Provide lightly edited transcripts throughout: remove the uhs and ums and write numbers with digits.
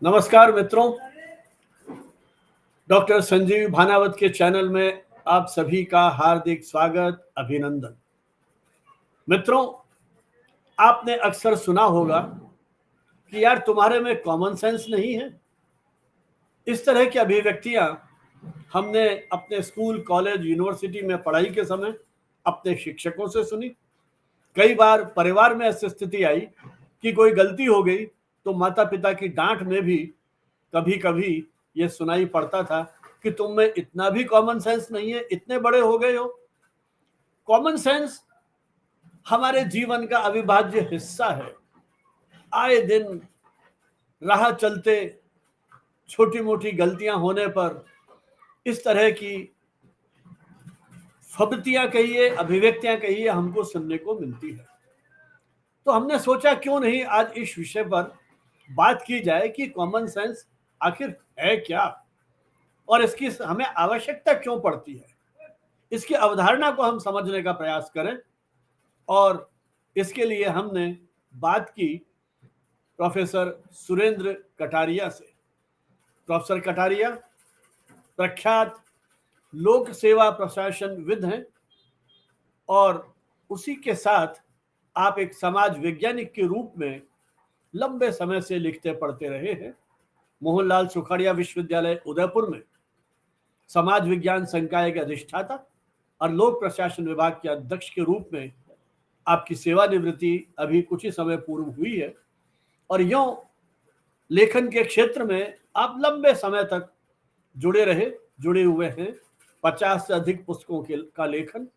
नमस्कार मित्रों, डॉक्टर संजीव भानावत के चैनल में आप सभी का हार्दिक स्वागत, अभिनंदन। मित्रों, आपने अक्सर सुना होगा कि यार तुम्हारे में कॉमन सेंस नहीं है। इस तरह की अभिव्यक्तियां हमने अपने स्कूल, कॉलेज, यूनिवर्सिटी में पढ़ाई के समय अपने शिक्षकों से सुनी। कई बार परिवार में ऐसी स्थिति आई कि कोई गलती हो गई तो माता पिता की डांट में भी कभी कभी ये सुनाई पड़ता था कि तुम में इतना भी कॉमन सेंस नहीं है, इतने बड़े हो गए हो। कॉमन सेंस हमारे जीवन का अविभाज्य हिस्सा है। आए दिन राह चलते छोटी मोटी गलतियां होने पर इस तरह की फबतियां कहिए, अभिव्यक्तियां कहिए, हमको सुनने को मिलती है। तो हमने सोचा क्यों नहीं आज इस विषय पर बात की जाए कि कॉमन सेंस आखिर है क्या और इसकी हमें आवश्यकता क्यों पड़ती है। इसकी अवधारणा को हम समझने का प्रयास करें और इसके लिए हमने बात की प्रोफेसर सुरेंद्र कटारिया से। प्रोफेसर कटारिया प्रख्यात लोक सेवा प्रशासनविद हैं और उसी के साथ आप एक समाज वैज्ञानिक के रूप में लंबे समय से लिखते पढ़ते रहे हैं। मोहनलाल सुखाड़िया विश्वविद्यालय उदयपुर में समाज विज्ञान संकाय के अधिष्ठाता और लोक प्रशासन विभाग के अध्यक्ष के रूप में आपकी सेवानिवृत्ति अभी कुछ ही समय पूर्व हुई है और यूं लेखन के क्षेत्र में आप लंबे समय तक जुड़े हुए हैं। 50 से अधिक पुस्तकों का लेखन,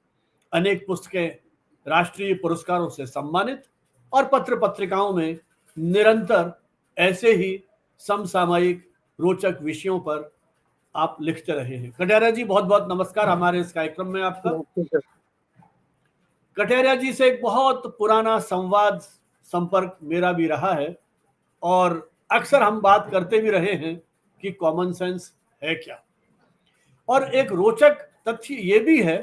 अनेक पुस्तकें राष्ट्रीय पुरस्कारों से सम्मानित और पत्र पत्रिकाओं में निरंतर ऐसे ही समसामयिक रोचक विषयों पर आप लिखते रहे हैं। कटारिया जी, बहुत बहुत नमस्कार हमारे इस कार्यक्रम में आपका। कटारिया जी से एक बहुत पुराना संपर्क मेरा भी रहा है और अक्सर हम बात करते भी रहे हैं कि कॉमन सेंस है क्या। और एक रोचक तथ्य ये भी है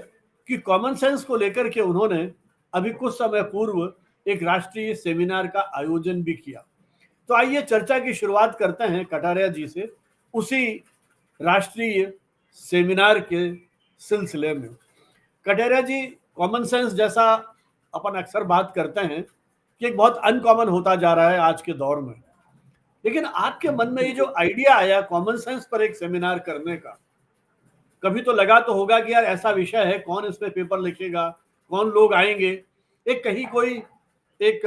कि कॉमन सेंस को लेकर के उन्होंने अभी कुछ समय पूर्व एक राष्ट्रीय सेमिनार का आयोजन भी किया। तो आइए चर्चा की शुरुआत करते हैं कटारिया जी से उसी राष्ट्रीय सेमिनार के सिलसिले में। कटारिया जी, कॉमन सेंस जैसा अपन अक्सर बात करते हैं कि एक बहुत अनकॉमन होता जा रहा है आज के दौर में, लेकिन आपके मन में ये जो आइडिया आया कॉमन सेंस पर एक सेमिनार करने का, कभी तो लगा तो होगा कि यार ऐसा विषय है, कौन इस पे पेपर लिखेगा, कौन लोग आएंगे, एक कहीं कोई एक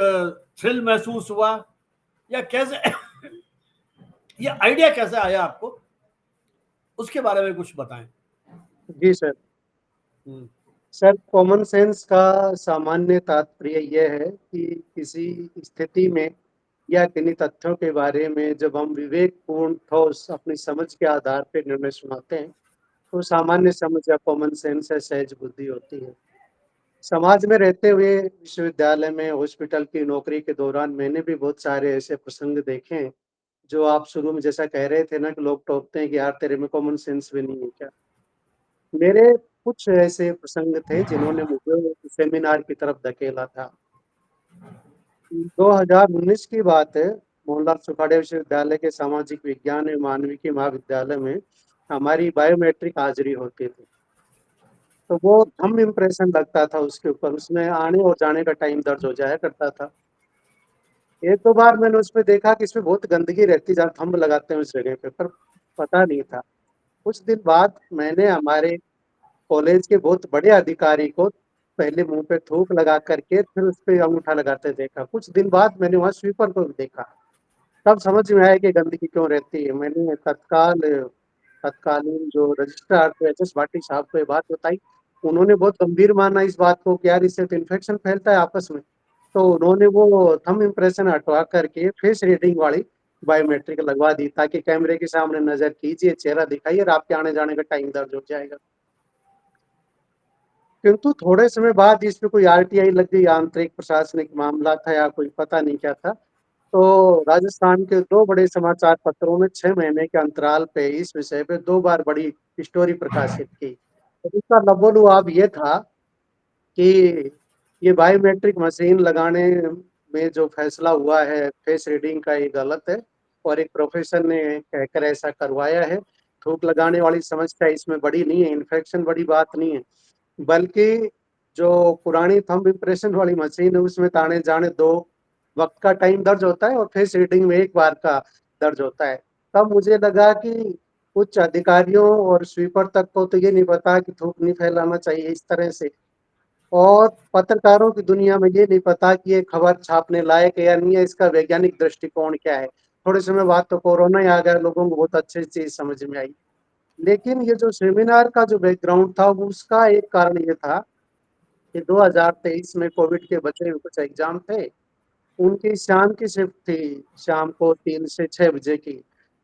थ्रिल महसूस हुआ या कैसे ये आइडिया कैसे आया आपको, उसके बारे में कुछ बताएं। जी सर। सर, कॉमन सेंस का सामान्य तात्पर्य यह है कि किसी स्थिति में या किन्हीं तथ्यों के बारे में जब हम विवेकपूर्ण ठोस अपनी समझ के आधार पर निर्णय सुनाते हैं तो सामान्य समझ या कॉमन सेंस है, सहज बुद्धि होती है। समाज में रहते हुए, विश्वविद्यालय में, हॉस्पिटल की नौकरी के दौरान मैंने भी बहुत सारे ऐसे प्रसंग देखे हैं जो आप शुरू में जैसा कह रहे थे ना कि लोग टोकते हैं कि यार तेरे में कॉमन सेंस भी नहीं है क्या। मेरे कुछ ऐसे प्रसंग थे जिन्होंने मुझे सेमिनार की तरफ धकेला था। 2019 की बात है। मोहनलाल सुखाड़िया विश्वविद्यालय के सामाजिक विज्ञान एवं मानविकी महाविद्यालय में हमारी बायोमेट्रिक हाजिरी होती थी। तो वो थंब इम्प्रेशन लगता था उसके ऊपर, उसमें आने और जाने का टाइम दर्ज हो जाया करता था। एक दो बार मैंने उसमें देखा कि इसमें बहुत गंदगी रहती, जहाँ थंब लगाते हैं उस जगह पे, पर पता नहीं था। कुछ दिन बाद मैंने हमारे कॉलेज के बहुत बड़े अधिकारी को पहले मुंह पे थूक लगा करके फिर उस पे अंगूठा लगाते देखा। कुछ दिन बाद मैंने वहाँ स्वीपर को भी देखा। तब समझ में आया कि गंदगी क्यों रहती है। मैंने तत्कालीन जो रजिस्ट्रार थे एच एस भाटी साहब को ये बात बताई। उन्होंने बहुत गंभीर माना इस बात को कि यार इससे तो इन्फेक्शन फैलता है आपस में। तो उन्होंने वो थंब इम्प्रेशन हटवा करके फेस रीडिंग वाली बायोमेट्रिक लगवा दी, ताकि कैमरे के सामने नजर कीजिए, चेहरा दिखाइए और आपके आने जाने का टाइम दर्ज हो जाएगा। किंतु थोड़े समय बाद इसमें कोई आरटीआई लग गई, आंतरिक प्रशासनिक मामला था या कोई पता नहीं क्या था। तो राजस्थान के दो बड़े समाचार पत्रों में 6 महीने के अंतराल पे इस विषय पे 2 बार बड़ी स्टोरी प्रकाशित की। तो इसका लबोलुआब ये था कि ये बायोमेट्रिक मशीन लगाने में जो फैसला हुआ है फेस रीडिंग का, ये गलत है और एक प्रोफेसर ने कहकर ऐसा करवाया है। थूक लगाने वाली समस्या इसमें बड़ी नहीं है, इन्फेक्शन बड़ी बात नहीं है, बल्कि जो पुरानी थंब इम्प्रेशन वाली मशीन है उसमें ताने जाने 2 वक्त का टाइम दर्ज होता है और फेस रीडिंग में 1 बार का दर्ज होता है। तब मुझे लगा कि उच्च अधिकारियों और स्वीपर तक को तो ये नहीं पता कि थूक नहीं फैलाना चाहिए इस तरह से, और पत्रकारों की दुनिया में ये नहीं पता कि ये खबर छापने लायक है या नहीं है, इसका वैज्ञानिक दृष्टिकोण क्या है। थोड़े समय बाद तो कोरोना ही आ गया, लोगों को बहुत अच्छी चीज समझ में आई। लेकिन ये जो सेमिनार का जो बैकग्राउंड था वो उसका एक कारण ये था कि 2023 में कोविड के बचे हुए कुछ एग्जाम थे, उनकी शाम की शिफ्ट थी, शाम को 3 से 6 बजे की।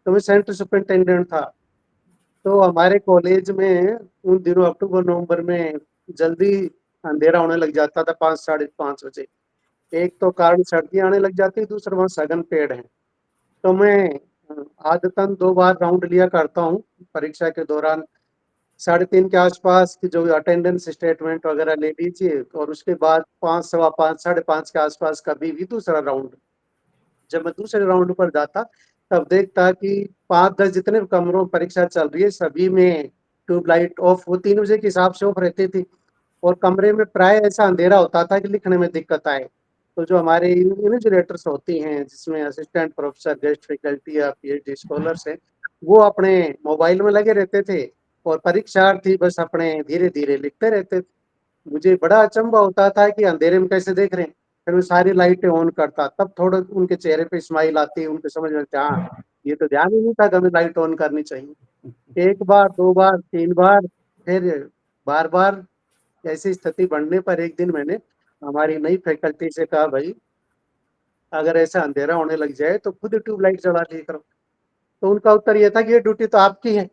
तो मैं सेंटर सुपरिटेंडेंट था। तो हमारे कॉलेज में उन दिनों अक्टूबर-नवंबर में जल्दी अंधेरा होने लग जाता था 5 साढ़े 5 बजे। एक तो कारण सर्दी आने लग जाती है, दूसरा वहाँ सघन पेड़ हैं। तो मैं आदतन 2 बार राउंड लिया करता हूँ परीक्षा के दौरान। 3:30 के आसपास की जो अटेंडेंस स्टेटमेंट वगैरह ले लीजिए और उसके बाद 5 सवा 5 साढ़े 5 के आसपास कभी भी दूसरा राउंड। जब मैं दूसरे राउंड पर जाता तब देखता कि 5-10 जितने भी कमरों में परीक्षा चल रही है सभी में ट्यूबलाइट ऑफ, वो 3 बजे के हिसाब से ऑफ रहती थी और कमरे में प्राय ऐसा अंधेरा होता था कि लिखने में दिक्कत आए। तो जो हमारे इन्विजिलेटर्स होती हैं जिसमें असिस्टेंट प्रोफेसर, गेस्ट फैकल्टी या पीएचडी स्कॉलर्स हैं, वो अपने मोबाइल में लगे रहते थे और परीक्षार्थी बस अपने धीरे-धीरे लिखते रहते थे। मुझे बड़ा अचंभा होता था कि अंधेरे में कैसे देख रहे हैं। फिर मैं सारी लाइटें ऑन करता, तब थोड़ा उनके चेहरे पे स्माइल आती, उनको समझ में आता, हाँ, ये तो ध्यान ही नहीं था कि हमें लाइट ऑन करनी चाहिए। 1 बार, 2 बार, 3 बार, फिर बार-बार ऐसी स्थिति बढ़ने पर एक दिन मैंने हमारी नई फैकल्टी से कहा, भई अगर ऐसा अंधेरा होने लग जाए तो खुद ट्यूबलाइट जला लिया करो। तो उनका उत्तर ये था कि ये ड्यूटी तो आपकी है।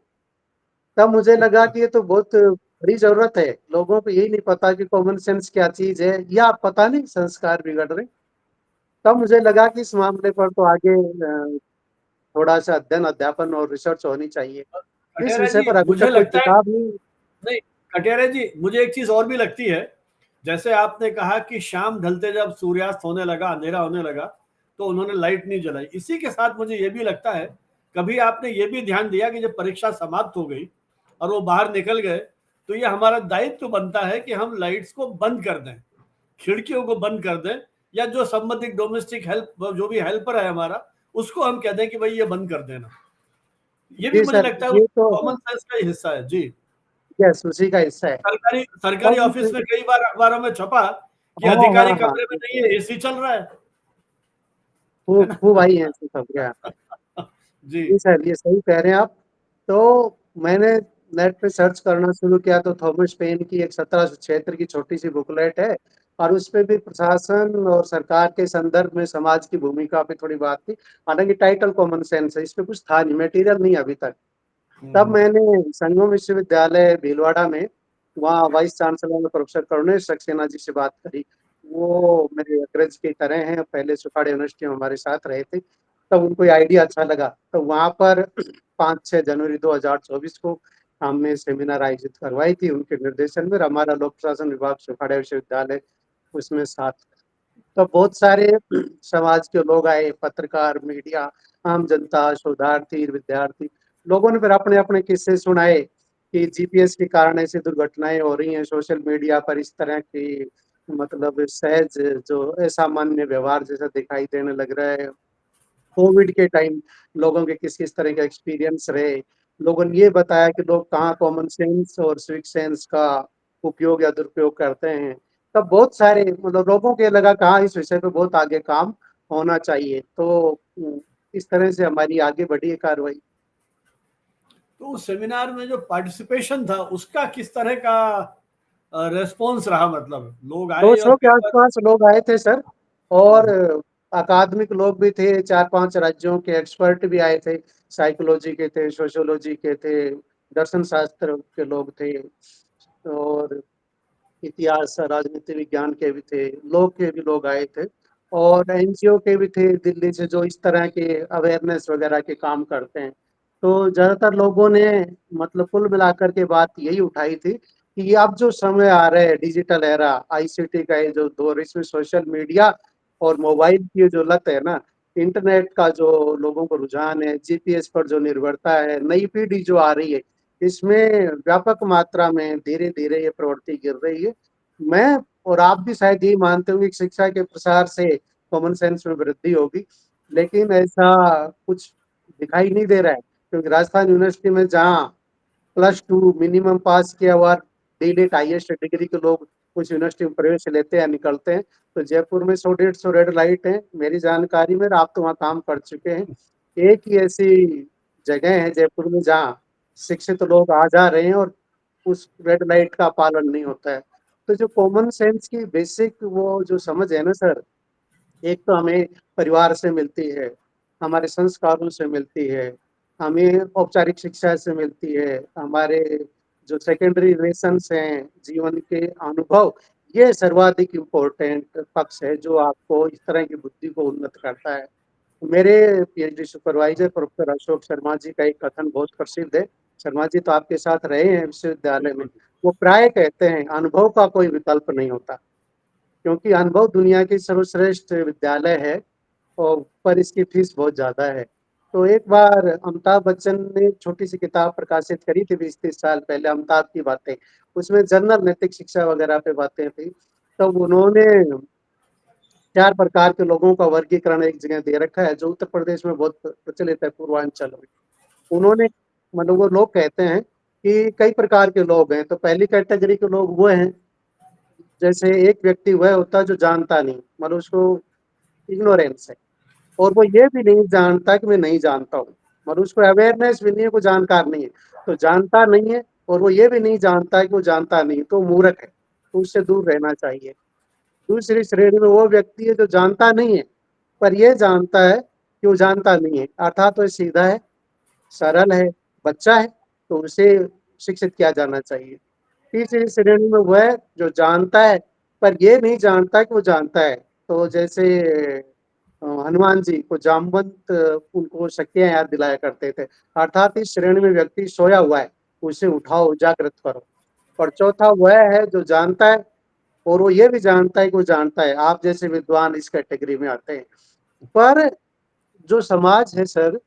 तब मुझे लगा कि ये तो बहुत बड़ी ज़रूरत है। लोगों को यही नहीं पता कि कॉमन सेंस क्या चीज़ है, या पता नहीं संस्कार बिगड़ रहे। तब मुझे लगा कि इस मामले पर तो आगे थोड़ा-सा अध्ययन, अध्यापन और रिसर्च होनी चाहिए। इस कटेरा विषय जी पर अभी मुझे तक कोई लगता है, किताब नहीं। नहीं कटेरा जी मुझे एक चीज और भी लगती है। जैसे आपने कहा कि शाम ढलते जब सूर्यास्त होने लगा, अंधेरा होने लगा, तो उन्होंने लाइट नहीं जलाई। इसी के साथ मुझे ये भी लगता है, कभी आपने ये भी ध्यान दिया कि जब परीक्षा समाप्त हो गई और वो बाहर निकल गए, तो ये हमारा दायित्व तो बनता है कि हम लाइट्स को बंद कर दें, खिड़कियों को बंद कर दें, या जो संबंधित डोमेस्टिक हेल्प जो भी हेल्पर है हमारा, उसको हम कह दें कि भाई ये बंद कर देना। ये भी जी मुझे सर, लगता है ये तो कॉमन सेंस का ही हिस्सा है। जी, यस, उसी का हिस्सा है। सरकारी सरकारी तब ऑफिस में कई बार अखबारों में छपा कि हाँ, अधिकारी हाँ, हाँ। कमरे में नहीं है, एसी चल रहा है खूब ना? खूब आई हैं ऐसी खबरें। जी। जी सर, ये सही कह रहे हैं आप। तो मैंने नेट पे सर्च करना शुरू किया तो थॉमस पेन की एक 1776 की छोटी-सी बुकलेट है और उसपे भी प्रशासन और सरकार के संदर्भ में समाज की भूमिका पे थोड़ी बात थी। हालाँकि टाइटल कॉमन सेंस है, इसपे कुछ था नहीं, मटेरियल नहीं है अभी तक। तब मैंने संगम विश्वविद्यालय भीलवाड़ा में वहाँ वाइस चांसलर में प्रोफेसर करुणेश सक्सेना जी से बात करी। वो मेरे अग्रज की तरह हैं, पहले सुखाड़ यूनिवर्सिटी में हमारे साथ रहे थे। तब उनको ये आइडिया अच्छा लगा। तो वहाँ पर 5-6 जनवरी 2024 को हमने सेमिनार आयोजित करवाई थी उनके निर्देशन में। हमारा लोक प्रशासन विभाग सुखाड़ विश्वविद्यालय उसमें साथ। तो बहुत सारे समाज के लोग आए, पत्रकार, मीडिया, आम जनता, शोधार्थी, विद्यार्थी। लोगों ने फिर अपने-अपने किस्से सुनाए कि जीपीएस के कारण ऐसी दुर्घटनाएँ हो रही हैं, सोशल मीडिया पर इस तरह की मतलब सहज जो असामान्य व्यवहार जैसा दिखाई देने लग रहा है। कोविड के टाइम लोगों के किस-किस तरह के एक्सपीरियंस रहे। लोगों ने ये बताया कि लोग कहाँ कॉमन सेंस और सिविक सेंस का उपयोग या दुरुपयोग करते हैं। तब बहुत सारे मतलब लोगों को ये लगा कि हाँ, इस विषय पे बहुत आगे काम होना चाहिए। तो इस तरह से हमारी आगे बढ़ी है कार्रवाई। तो उस सेमिनार में जो पार्टिसिपेशन था उसका किस तरह का रेस्पॉन्स रहा? मतलब लोग आए और 200 के पेपर। आस-पास लोग आए थे सर, और अकादमिक लोग भी थे, 4-5 राज्यों के एक्सपर्ट भी आए थे, साइकोलॉजी के थे, सोशियोलॉजी के थे, दर्शन शास्त्र के लोग थे और इतिहास, राजनीति विज्ञान के भी थे, लॉ के भी लोग आए थे और एनजीओ के भी थे दिल्ली से जो इस तरह के अवेयरनेस वगैरह के काम करते हैं। तो ज़्यादातर लोगों ने मतलब कुल मिलाकर के बात यही उठाई थी कि ये अब जो समय आ रहा है डिजिटल एरा, आईसीटी का ये जो दौर, इसमें सोशल मीडिया और मोबाइल की जो लत है ना, इंटरनेट का जो लोगों को रुझान है, जीपीएस पर जो निर्भरता है, नई पीढ़ी जो आ रही है, इसमें व्यापक मात्रा में धीरे-धीरे ये प्रवृत्ति गिर रही है। मैं और आप भी शायद यही मानते होंगे कि शिक्षा के प्रसार से कॉमन सेंस में वृद्धि होगी, लेकिन ऐसा कुछ दिखाई नहीं दे रहा है, क्योंकि राजस्थान यूनिवर्सिटी में जहाँ +2 मिनिमम पास किया हुआ डी.लिट हाईएस्ट डिग्री के लोग उस यूनिवर्सिटी में प्रवेश लेते हैं, निकलते हैं, तो जयपुर में 100 डेढ़ 100 रेड लाइट है मेरी जानकारी में, आप तो वहाँ काम कर चुके हैं। एक ही ऐसी जगह है जयपुर में जहाँ शिक्षित लोग आ जा रहे हैं और उस रेड लाइट का पालन नहीं होता है। तो जो कॉमन सेंस की बेसिक वो जो समझ है ना सर, एक तो हमें परिवार से मिलती है, हमारे संस्कारों से मिलती है, हमें औपचारिक शिक्षा से मिलती है, हमारे जो सेकेंडरी रिलेशंस हैं, जीवन के अनुभव, ये सर्वाधिक इम्पोर्टेंट पक्ष है जो आपको इस तरह की बुद्धि को उन्नत करता है। मेरे PhD supervisor professor Ashok Sharma ji का एक कथन बहुत प्रसिद्ध है, शर्मा जी तो आपके साथ रहे हैं विश्वविद्यालय में, वो प्राय कहते हैं अनुभव का कोई विकल्प नहीं होता, क्योंकि अनुभव दुनिया की सर्वश्रेष्ठ विद्यालय है और पर इसकी फीस बहुत ज़्यादा है। तो एक बार अमिताभ बच्चन ने छोटी-सी किताब प्रकाशित करी थी 20-30 साल पहले, अमिताभ की बातें। उसमें जनरल नैतिक शिक्षा वगैरह पे बातें थी। तब उन्होंने 4 प्रकार के लोगों का वर्गीकरण एक जगह दे रखा है, जो उत्तर प्रदेश में बहुत प्रचलित है, पूर्वांचल में। उन्होंने मतलब वो लोग कहते हैं कि कई प्रकार के लोग हैं, तो पहली कैटेगरी के लोग वो हैं, जैसे एक व्यक्ति वह होता है जो जानता नहीं, मतलब उसको इग्नोरेंस है। और वो ये भी नहीं जानता कि मैं नहीं जानता हूँ, और उसको अवेयरनेस भी नहीं है, को जानकार नहीं है, तो जानता नहीं है और वो ये भी नहीं जानता है कि वो जानता नहीं, तो मूर्ख है, तो उससे दूर रहना चाहिए। दूसरी श्रेणी में वो व्यक्ति है जो जानता नहीं है, पर ये जानता है कि वो जानता नहीं है, अर्थात वो सीधा है, सरल है, बच्चा है, तो उसे शिक्षित किया जाना चाहिए। तीसरी श्रेणी में वह जो जानता है, पर ये नहीं जानता कि वो जानता है, तो जैसे हनुमान जी को जामवंत उनको शक्तियाँ याद दिलाया करते थे। अर्थात इस श्रेणी में व्यक्ति सोया हुआ है, उसे उठाओ, जागृत करो। और चौथा वह है जो जानता है और वो ये भी जानता है कि वो जानता है। आप जैसे विद्वान इस कैटेगरी में आते हैं। पर जो समाज है सर,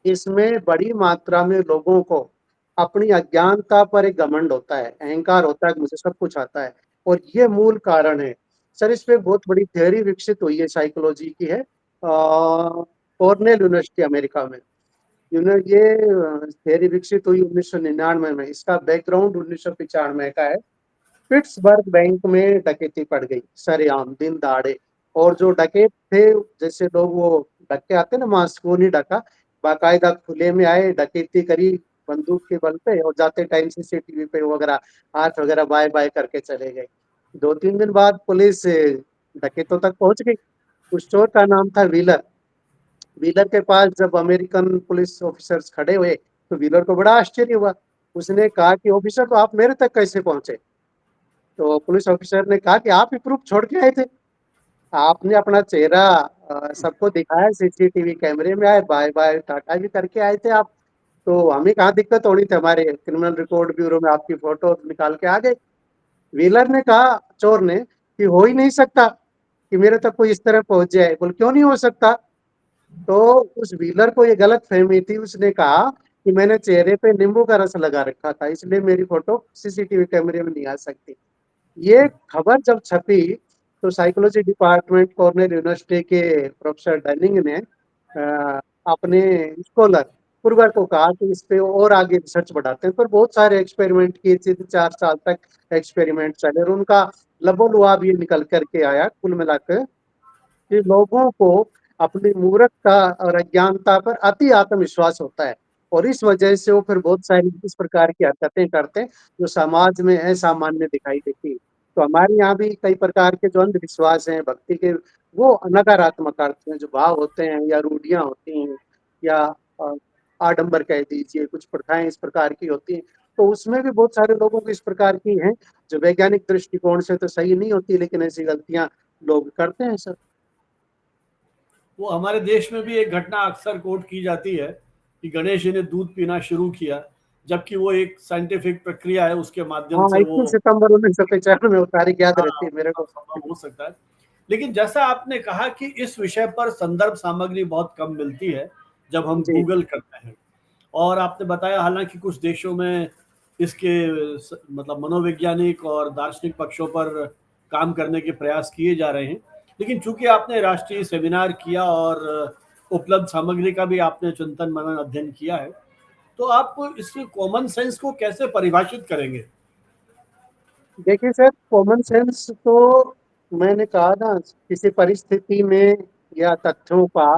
इसमें बड़ी मात्रा में लोगों को अपनी अज्ञानता पर एक घमंड होता है, अहंकार होता है कि मुझे सब कुछ आता है, और ये मूल कारण है। सर इस पे बहुत बड़ी थ्योरी विकसित हुई है, साइकोलॉजी की है, कॉर्नेल यूनिवर्सिटी अमेरिका में। ये थ्योरी विकसित हुई 1999 में, इसका बैकग्राउंड 1995 का है। पिट्सबर्ग बैंक में डकैती पड़ गई सरेआम दिन दहाड़े, और जो डकैत थे, जैसे लोग वो ढक के आते ना मास्क, वो नहीं ढका, बाकायदा खुले में आए, डकैती करी बंदूक के बल पे, और जाते टाइम सीसीटीवी पे वगैरह हाथ वगैरह बाय बाय करके चले गए। 2-3 दिन बाद पुलिस डकैतों तक पहुंच गई। उस चोर का नाम था व्हीलर। व्हीलर के पास जब अमेरिकन पुलिस ऑफिसर्स खड़े हुए, तो व्हीलर को बड़ा आश्चर्य हुआ। उसने कहा कि ऑफिसर, तो आप मेरे तक कैसे पहुंचे? तो पुलिस ऑफिसर ने कहा कि आप ही प्रूफ छोड़ के आए थे, आपने अपना चेहरा सबको दिखाया, सीसीटीवी कैमरे में आए, बाय बाय टाटा भी करके आए थे आप, तो हमें कहाँ दिक्कत होनी थी, हमारे क्रिमिनल रिकॉर्ड ब्यूरो में आपकी फोटो निकाल के आ गए। व्हीलर ने कहा, चोर ने, कि हो ही नहीं सकता कि मेरे तक कोई इस तरह पहुंच जाए। बोल क्यों नहीं हो सकता? तो उस व्हीलर को ये गलत फहमी थी, उसने कहा कि मैंने चेहरे पे नींबू का रस लगा रखा था, इसलिए मेरी फोटो सीसीटीवी कैमरे में नहीं आ सकती। ये खबर जब छपी, तो साइकोलॉजी डिपार्टमेंट कॉर्नेल यूनिवर्सिटी के प्रोफेसर डनिंग ने अपने स्कॉलर पुरगर को कहा कि इस पे और आगे रिसर्च बढ़ाते हैं। पर बहुत सारे एक्सपेरिमेंट किए, 4 साल तक एक्सपेरिमेंट चले, और उनका लबोलुआब ये निकल करके आया कुल मिलाकर कि लोगों को अपनी मूर्खता और अज्ञानता पर अति आत्मविश्वास होता है, और इस वजह से वो फिर बहुत सारी इस प्रकार की हरकतें करते हैं जो समाज में असामान्य दिखाई देती है। तो हमारे यहाँ भी कई प्रकार के जो अंधविश्वास हैं भक्ति के, वो नकारात्मक अर्थ में जो भाव होते हैं या रूढ़ियां होती हैं या अ, आडंबर कह दीजिए, कुछ प्रथाएं इस प्रकार की होती हैं, तो उसमें भी बहुत सारे लोगों को इस प्रकार की हैं जो वैज्ञानिक दृष्टिकोण से तो सही नहीं होती, लेकिन ऐसी गलतियां लोग करते हैं सर। वो हमारे देश में भी एक घटना अक्सर कोट की जाती है कि गणेश जी ने दूध पीना शुरू किया, जबकि वो एक साइंटिफिक प्रक्रिया है, उसके माध्यम हाँ, से वो 21 सितंबर 1995 में वो तारीख याद हाँ, रहती है मेरे को। संभव हो सकता है। लेकिन जैसा आपने कहा कि इस विषय पर संदर्भ सामग्री बहुत कम मिलती है जब हम जी। गूगल करते हैं, और आपने बताया हालांकि कुछ देशों में इसके मतलब मनोवैज्ञानिक और दार्शनिक पक्षों पर काम करने के प्रयास किए जा रहे हैं, लेकिन चूंकि आपने राष्ट्रीय सेमिनार किया और उपलब्ध सामग्री का भी आपने चिंतन मनन अध्ययन किया है, तो आप इस कॉमन सेंस को कैसे परिभाषित करेंगे? देखिए सर, कॉमन सेंस तो मैंने कहा ना, किसी परिस्थिति में या तथ्यों का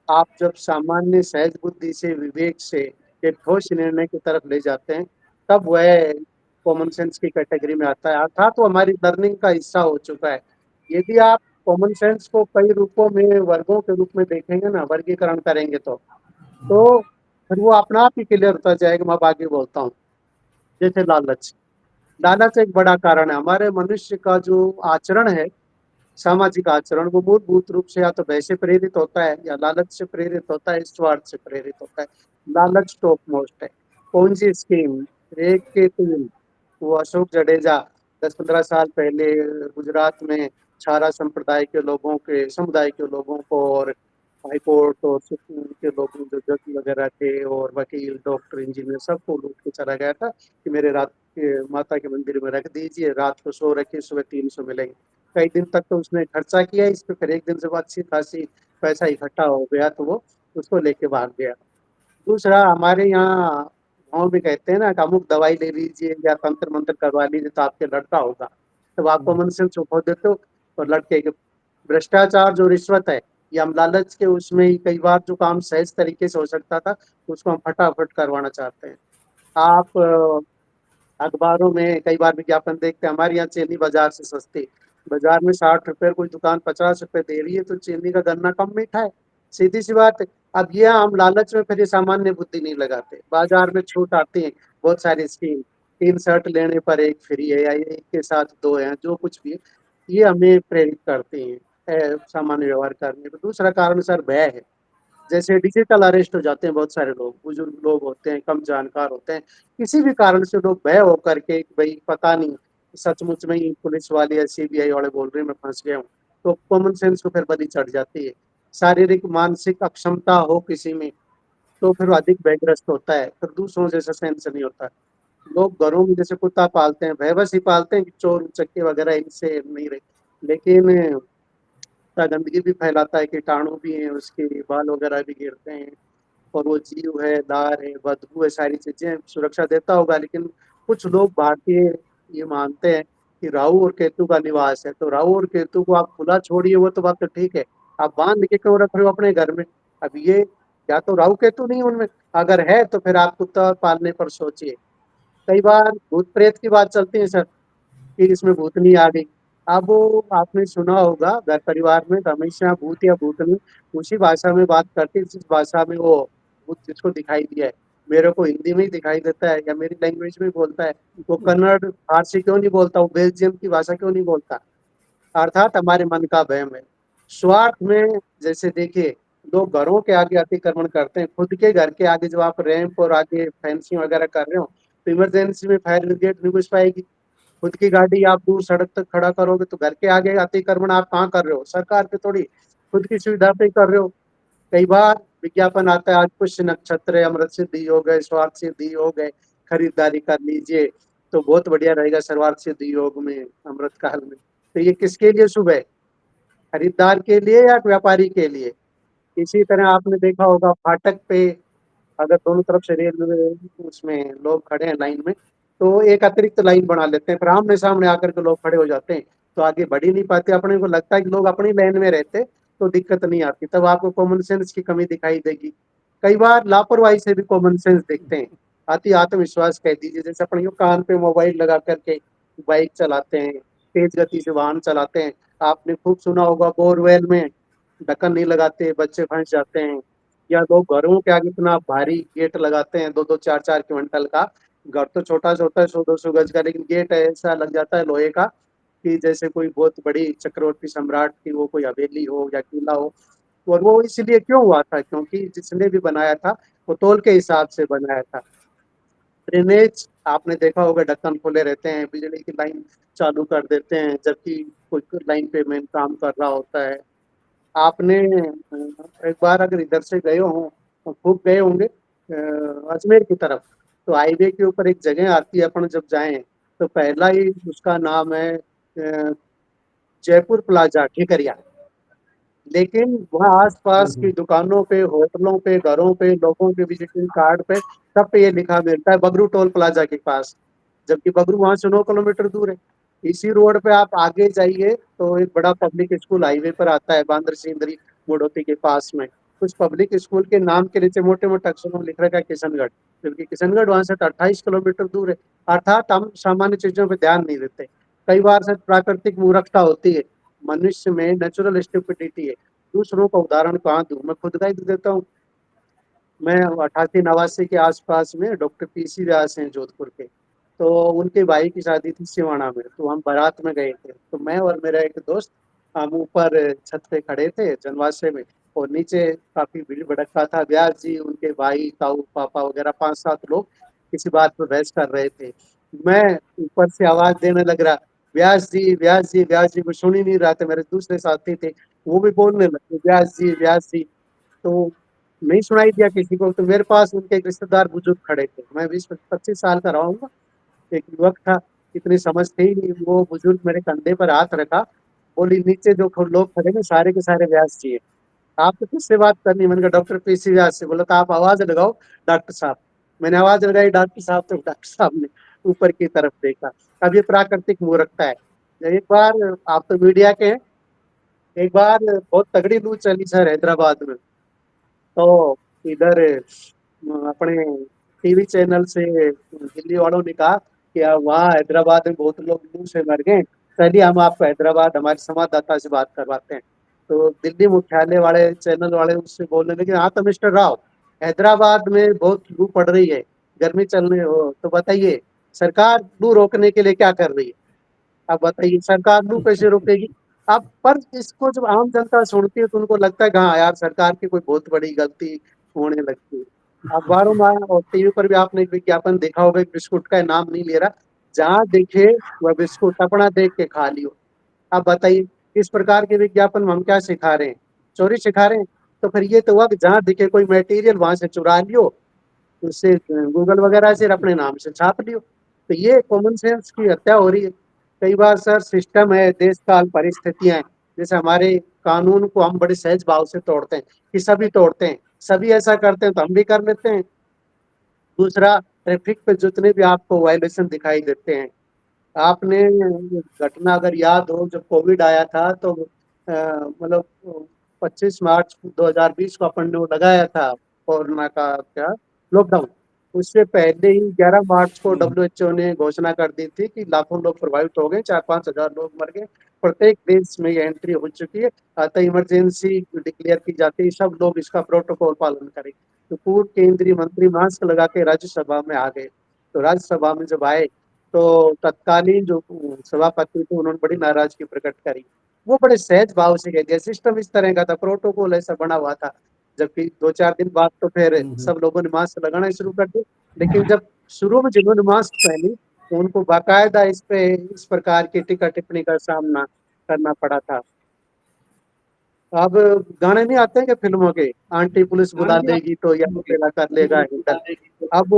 आप जब सामान्य सहज बुद्धि से, विवेक से एक ठोस निर्णय की तरफ ले जाते हैं, तब वह कॉमन सेंस की कैटेगरी में आता है, अर्थात वो हमारी लर्निंग का हिस्सा हो चुका है। यदि आप कॉमन सेंस को कई रूपों में, वर्गों के रूप में देखेंगे ना, वर्गीकरण करेंगे, तो फिर वो अपना आप ही क्लियर होता जाएगा। मैं अब आगे बोलता हूँ। जैसे लालच, लालच एक बड़ा कारण है। हमारे मनुष्य का जो आचरण है, सामाजिक आचरण, वो मूलभूत रूप से या तो भय से प्रेरित होता है, या लालच से प्रेरित होता है, स्वार्थ से प्रेरित होता है। लालच टॉप मोस्ट है। कौन सी स्कीम? एक के तीन। वो अशोक जडेजा 10-15 साल पहले गुजरात में छारा संप्रदाय के लोगों के, समुदाय के लोगों को, और हाईकोर्ट और सुप्रीम के लोगों, जो जज वगैरह थे और वकील, डॉक्टर, इंजीनियर, सबको लूट के चला गया था कि मेरे रात के माता के मंदिर में रख दीजिए, रात को 100 रखिए, सुबह 300 मिलेंगे। कई दिन तक तो उसने खर्चा किया इस पे, फिर एक दिन से अच्छी खासी पैसा इकट्ठा हो गया तो वो उसको लेके भाग गया। दूसरा, हमारे यहाँ गाँव में कहते हैं ना कि अमुक दवाई ले लीजिए या तंत्र मंत्र करवा लीजिए तो आपके लड़का होगा। तो आपको मन से छुपा देते हो और लड़के के। भ्रष्टाचार, जो रिश्वत है, ये हम लालच के उसमें ही, कई बार जो काम सहज तरीके से हो सकता था उसको हम फटाफट करवाना चाहते हैं। आप अखबारों में कई बार विज्ञापन देखते हैं, हमारे यहाँ चीनी बाजार से सस्ती। बाजार में 60 रुपए, कोई दुकान 50 रुपए दे रही है, तो चीनी का गन्ना कम मीठा है। सीधी सी बात है। अब ये हम लालच में फिर ये सामान्य बुद्धि नहीं लगाते। बाजार में छूट आती है, बहुत सारी स्कीम, 3 शर्ट लेने पर एक फ्री है, या एक के साथ दो है, जो कुछ भी है, ये हमें प्रेरित करती हैं सामान्य व्यवहार करने पर। दूसरा कारण सर भय है। जैसे डिजिटल अरेस्ट हो जाते हैं बहुत सारे लोग, बुजुर्ग लोग होते हैं, कम जानकार होते हैं, किसी भी कारण से लोग भय होकर के, भाई पता नहीं सचमुच में ही पुलिस वाले या सीबीआई वाले बोल रहे हैं मैं फंस गया हूँ, तो कॉमन सेंस को फिर बलि चढ़ जाती है। शारीरिक मानसिक अक्षमता हो किसी में, तो फिर वो अधिक भयग्रस्त होता है, फिर दूसरों जैसा सेंस नहीं होता। लोग घरों में जैसे कुत्ता पालते हैं, भय बस ही पालते हैं कि चोर उचक्के वगैरह इनसे नहीं रहे, लेकिन गंदगी भी फैलाता है, कीटाणु भी हैं, उसके बाल वगैरह भी गिरते हैं, और वो जीव है, लार है, बदबू है, सारी चीजें सुरक्षा देता होगा। लेकिन कुछ लोग भारतीय ये मानते हैं कि राहु और केतु का निवास है, तो राहु और केतु को आप खुला छोड़िए, वो तो बात तो ठीक है, आप बांध के क्यों रख रहे हो अपने घर में? अब ये, या तो राहु केतु नहीं उनमें, अगर है तो फिर आप कुत्ता पालने पर सोचिए। कई बार भूत प्रेत की बात चलती है सर, कि इसमें भूतनी आ गई। अब वो आपने सुना होगा, घर परिवार में हमेशा भूत या भूतनी उसी भाषा में बात करती है जिस भाषा में वो भूत जिसको दिखाई दिया है। मेरे को हिंदी में ही दिखाई देता है या मेरी लैंग्वेज में बोलता है, वो कन्नड़ फारसी क्यों नहीं बोलता, वो बेल्जियम की भाषा क्यों नहीं बोलता? अर्थात हमारे मन का वहम है। स्वार्थ में जैसे देखिए, लोग घरों के आगे अतिक्रमण करते हैं, खुद के घर के आगे जब आप रैंप और आगे फेंसिंग वगैरह कर रहे हो, तो इमरजेंसी में फायर ब्रिगेड नहीं घुस पाएगी। खुद की गाड़ी आप दूर सड़क तक खड़ा करोगे तो घर के आगे अतिक्रमण आप कहाँ कर रहे हो? सरकार पे थोड़ी, खुद की सुविधा पे कर रहे हो। कई बार विज्ञापन आता है, आज पुष्य नक्षत्र है, अमृत सिद्धि हो गए, स्वार्थ सिद्धि हो गए, खरीदारी कर लीजिए तो बहुत बढ़िया रहेगा सर्वार्थ सिद्धि योग में, अमृत काल में। तो ये किसके लिए शुभ है? खरीदार के लिए या व्यापारी के लिए? इसी तरह आपने देखा होगा फाटक पे, अगर दोनों तरफ से रेल उसमें लोग खड़े हैं लाइन में, तो एक अतिरिक्त लाइन बना लेते हैं, फिर आमने सामने आकर के लोग खड़े हो जाते हैं, तो आगे बढ़ ही नहीं पाते। अपने को लगता है कि लोग अपनी लाइन में रहते तो दिक्कत नहीं आती, तब आपको कॉमन सेंस की कमी दिखाई देगी। कई बार लापरवाही से भी कॉमन सेंस देखते हैं, अति आत्मविश्वास कह दीजिए, जैसे अपने को कान पे मोबाइल लगा करके बाइक चलाते हैं, तेज गति से वाहन चलाते हैं। आपने खूब सुना होगा, बोरवेल में ढक्कन नहीं लगाते, बच्चे फंस जाते हैं। या लोग घरों के आगे इतना भारी गेट लगाते हैं, 2-2 4-4 क्विंटल का। घर तो छोटा छोटा है, 100-200 गज का, लेकिन गेट ऐसा लग जाता है लोहे का कि जैसे कोई बहुत बड़ी चक्रवर्ती सम्राट की वो कोई हवेली हो या किला हो। और वो इसलिए क्यों हुआ था? क्योंकि जिसने भी बनाया था वो तोल के हिसाब से बनाया था। ड्रेनेज आपने देखा होगा, ढक्कन खुले रहते हैं, बिजली की लाइन चालू कर देते हैं, जबकि कोई लाइन पे मैन काम कर रहा होता है। आपने एक बार अगर इधर से गए हो, खूब गए होंगे अजमेर की तरफ, तो हाईवे के ऊपर एक जगह आती है, अपन जब जाएं तो पहला ही उसका नाम है जयपुर प्लाजा ठिकरिया। लेकिन वहाँ आसपास की दुकानों पे, होटलों पे, घरों पे, लोगों के विजिटिंग कार्ड पे, सब पे ये लिखा मिलता है बगरू टोल प्लाजा के पास, जबकि बगरू वहां से 9 किलोमीटर दूर है। इसी रोड पे आप आगे जाइए तो एक बड़ा पब्लिक स्कूल हाईवे पर आता है, बांद्रा सिंदरी मोड़ोती के पास में। उस पब्लिक स्कूल के नाम के नीचे मोटे मोटे अक्षरों में लिख रखा है किशनगढ़, जबकि किशनगढ़ वहां से तो 28 किलोमीटर दूर है। अर्थात हम सामान्य चीजों पर ध्यान नहीं देते। कई बार से प्राकृतिक मूर्खता होती है, मनुष्य में नेचुरल स्टुपिडिटी है। दूसरों का उदाहरण कहाँ दूं, मैं खुद का ही देता हूँ। मैं 88 89 के आसपास में डॉक्टर पीसी व्यास हैं जोधपुर के, तो उनके भाई की शादी थी सिवाना में, तो हम बारात में गए थे। तो मैं और मेरा एक दोस्त, हम ऊपर छत पे खड़े थे जनवासे में, और नीचे काफी भीड़ भड़का था। व्यास जी, उनके भाई, ताऊ, पापा वगैरह 5 7 लोग किसी बात पर बहस कर रहे थे। मैं ऊपर से आवाज देने लग रहा, व्यास जी, व्यास जी, व्यास जी। वो सुन ही नहीं रहा था, मेरे दूसरे साथी थे, वो भी बोलने लगे व्यास जी, व्यास जी। तो नहीं सुनाई दिया किसी को। तो मेरे पास उनके एक रिश्तेदार बुजुर्ग खड़े थे, मैं 20 25 साल का रहा हूँ, एक युवक था, इतनी समझ थी नहीं। वो बुजुर्ग मेरे कंधे पर हाथ रखा, बोली नीचे जो लोग खड़े ना सारे के सारे व्यास जी है, आपको किससे बात करनी है? मैंने कहा डॉक्टर पीसी व्यास से। बोला तो आप आवाज लगाओ डॉक्टर साहब। मैंने आवाज लगाई डॉक्टर साहब, तो डॉक्टर साहब ने ऊपर की तरफ देखा। अब ये प्राकृतिक मूर्खता है। एक बार, आप तो मीडिया के हैं, एक बार बहुत तगड़ी लू चली सर हैदराबाद में। तो इधर अपने टीवी चैनल से दिल्ली वालों ने कहा कि अब वहाँ हैदराबाद में बहुत लोग लू से मर गए, चलिए हम आपको हैदराबाद हमारे संवाददाता से बात करवाते हैं। तो दिल्ली मुख्यालय वाले चैनल वाले उससे बोलने लगे, हाँ तो मिस्टर राव, हैदराबाद में बहुत लू पड़ रही है, गर्मी चल रही हो, तो बताइए सरकार लू रोकने के लिए क्या कर रही है? अब बताइए सरकार लू कैसे रोकेगी? अब पर इसको जब आम जनता सुनती है तो उनको लगता है कि हाँ यार, सरकार की कोई बहुत बड़ी गलती होने लगती है। अखबारों में और टीवी पर भी आपने एक विज्ञापन देखा होगा, एक बिस्कुट का नाम नहीं ले रहा, जहाँ देखे वह बिस्कुट अपना देख के खा लियो। अब बताइए इस प्रकार के विज्ञापन में हम क्या सिखा रहे हैं? चोरी सिखा रहे हैं? तो फिर ये तो हुआ कि जहाँ दिखे कोई मटेरियल वहां से चुरा लियो, उससे गूगल वगैरह से अपने नाम से छाप लियो। तो ये कॉमन सेंस की हत्या हो रही है। कई बार सर सिस्टम है, देश काल परिस्थितियां हैं, जैसे हमारे कानून को हम बड़े सहज भाव से तोड़ते हैं, कि सभी तोड़ते हैं, सभी ऐसा करते हैं तो हम भी कर लेते हैं। दूसरा, ट्रैफिक पे जितने भी आपको वायलेशन दिखाई देते हैं, आपने घटना अगर याद हो, जब कोविड आया था तो मतलब 25 मार्च 2020 को अपन ने वो लगाया था कोरोना का क्या लॉकडाउन। उससे पहले ही 11 मार्च को WHO ने घोषणा कर दी थी कि लाखों लोग प्रभावित हो गए, 4 5 हजार लोग मर गए। प्रत्येक देश में ये एंट्री हो चुकी है, अतः इमरजेंसी डिक्लेयर की जाती है, सब लोग इसका प्रोटोकॉल पालन करें। तो पूर्व केंद्रीय मंत्री मास्क लगा के राज्यसभा में आ गए। तो राज्यसभा में जब आए तो तत्कालीन जो सभापति थे उन्होंने बड़ी नाराजगी प्रकट करी। वो बड़े सहज भाव से कह दिया, सिस्टम इस तरह का था, प्रोटोकॉल ऐसा बना हुआ था। जबकि 2 4 दिन बाद तो फिर सब लोगों ने मास्क लगाना शुरू कर दिया। लेकिन जब शुरू में जिन्होंने मास्क पहनी तो उनको बाकायदा इस पे इस प्रकार की टीका टिप्पणी का सामना करना पड़ा था। अब गाने नहीं आते हैं कि फिल्मों के, आंटी पुलिस बुला देगी तो या तेरा कर लेगा हैंडल। अब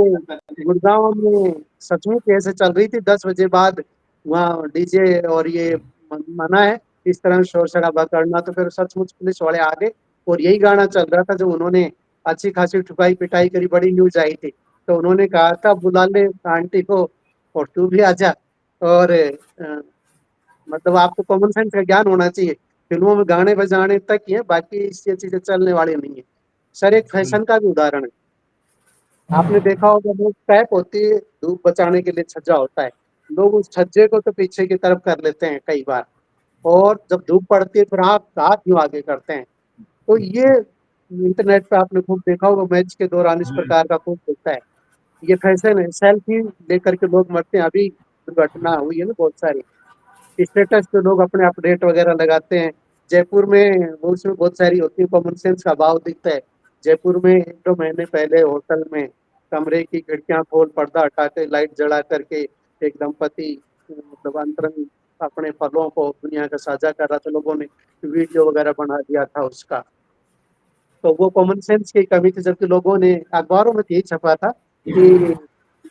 गुड़गांव में सचमुच ऐसे चल रही थी, 10 बजे बाद वहाँ डीजे और ये मना है इस तरह शोर शराबा करना, तो फिर सचमुच पुलिस वाले आ गए। और यही गाना चल रहा था जो उन्होंने अच्छी खासी ठुकाई पिटाई करी, बड़ी न्यूज आई थी। तो उन्होंने कहा था बुला ले आंटी को और तू भी आजा। और मतलब आपको कॉमन सेंस का ज्ञान होना चाहिए। फिल्मों में गाने बजाने तक ही है, बाकी ये चीजें चलने वाली नहीं है। सर एक फैशन का भी उदाहरण है, आपने देखा होगा वो पैक होती है, धूप बचाने के लिए छज्जा होता है, लोग उस छज्जे को तो पीछे की तरफ कर लेते हैं कई बार, और जब धूप पड़ती है फिर आप हाथ यूं आगे करते हैं। तो ये इंटरनेट पे आपने खूब देखा होगा, मैच के दौरान इस प्रकार का खूब दिखता है। ये फैशन है, सेल्फी लेकर के लोग मरते हैं। अभी दुर्घटना हुई है ना बहुत सारी, स्टेटस पे लोग अपने अपडेट वगैरह लगाते हैं। जयपुर में वो उसमें बहुत सारी होती है, कॉमन सेंस का अभाव दिखता है। जयपुर में 1 2 महीने पहले होटल में कमरे की खिड़कियां खोल पर्दा हटा के लाइट जला करके एक दंपति मतलब अंतरंग अपने पलों को दुनिया का साझा कर रहा था, लोगों ने वीडियो वगैरह बना दिया था उसका। तो वो कॉमन सेंस की कमी थी, जबकि लोगों ने अखबारों में यही छपा था कि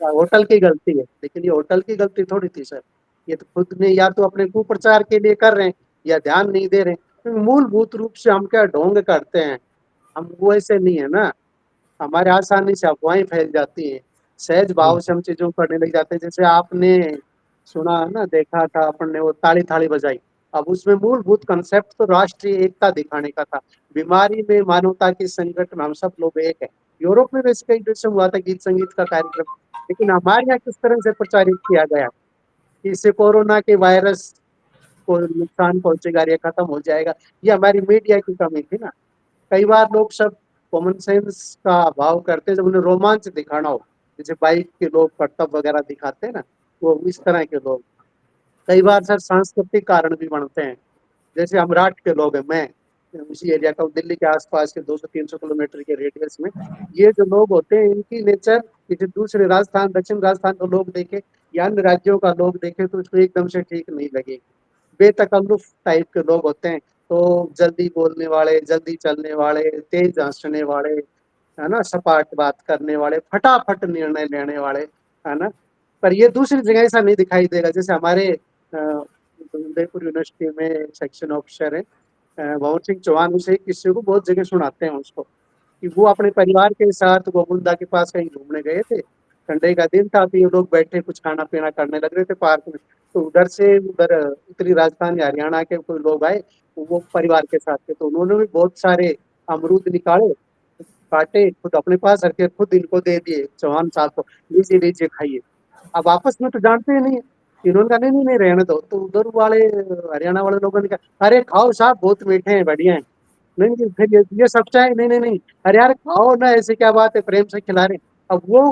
होटल की गलती है, लेकिन ये होटल की गलती थोड़ी थी सर। ये तो खुद ने या तो अपने कुप्रचार के लिए कर रहे हैं या ध्यान नहीं दे रहे हैं। तो मूलभूत रूप से हम क्या ढोंग करते हैं, हम वो ऐसे नहीं है ना। हमारे आसानी से अफवाहें फैल जाती हैं, सहज भाव से हम चीजों को करने लग जाते हैं। जैसे आपने सुना है ना, देखा था अपन ने वो ताली थाली बजाई। अब उसमें मूलभूत कंसेप्ट तो राष्ट्रीय एकता दिखाने का था। बीमारी में मानवता की संकट में हम सब लोग एक है। यूरोप में वैसे कई देशों में हुआ था गीत संगीत का कार्यक्रम, लेकिन हमारे यहाँ किस तरह से प्रचारित किया गया कि इससे कोरोना के वायरस को नुकसान पहुंचेगा, ये खत्म हो जाएगा। ये हमारी मीडिया की कमी थी ना। कई बार लोग सब कॉमन सेंस का अभाव करते हैं, जब उन्हें रोमांच दिखाना हो, जैसे बाइक के लोग करतब वगैरह दिखाते हैं ना, वो इस तरह के लोग। कई बार सर सांस्कृतिक कारण भी बनते हैं। जैसे हम राठ के लोग हैं, मैं उसी एरिया का हूँ, दिल्ली के आसपास के 200-300 किलोमीटर के रेडियस में। ये जो लोग होते हैं इनकी नेचर किसी दूसरे राजस्थान, दक्षिण राजस्थान के लोग देखे या अन्य राज्यों का लोग देखे तो उसको एकदम से ठीक नहीं लगेगी। बेतकल्लुफ टाइप के लोग होते हैं, तो जल्दी बोलने वाले, जल्दी चलने वाले, तेज हंसने वाले, है ना, सपाट बात करने वाले, फटाफट निर्णय लेने वाले, है ना। पर ये दूसरी जगह ऐसा नहीं दिखाई देगा। जैसे हमारे उदयपुर यूनिवर्सिटी में सेक्शन ऑफिसर है भवन सिंह चौहान, उसे किस्से को बहुत जगह सुनाते हैं उसको, कि वो अपने परिवार के साथ गोविंदा के पास कहीं घूमने गए थे। संडे का दिन था, तो ये लोग बैठे कुछ खाना पीना करने लग रहे थे पार्क में। तो उधर से उधर उत्तरी राजस्थान हरियाणा के कोई लोग आए, वो परिवार के साथ थे, तो उन्होंने भी बहुत सारे अमरूद निकाले, काटे, खुद अपने पास रखे, खुद इनको दे दिए चौहान साहब को, लीजिए लीजिए खाइए। अब आपस में तो जानते ही नहीं है। इन्होंने कहा नहीं नहीं नहीं, रहने दो। तो उधर वाले हरियाणा वाले लोगों ने कहा अरे खाओ साहब, बहुत मीठे हैं, बढ़िया है। नहीं नहीं, फिर ये सब चाहे, नहीं नहीं नहीं, अरे यार खाओ ना, ऐसे क्या बात है, प्रेम से खिला रहे हैं। अब वो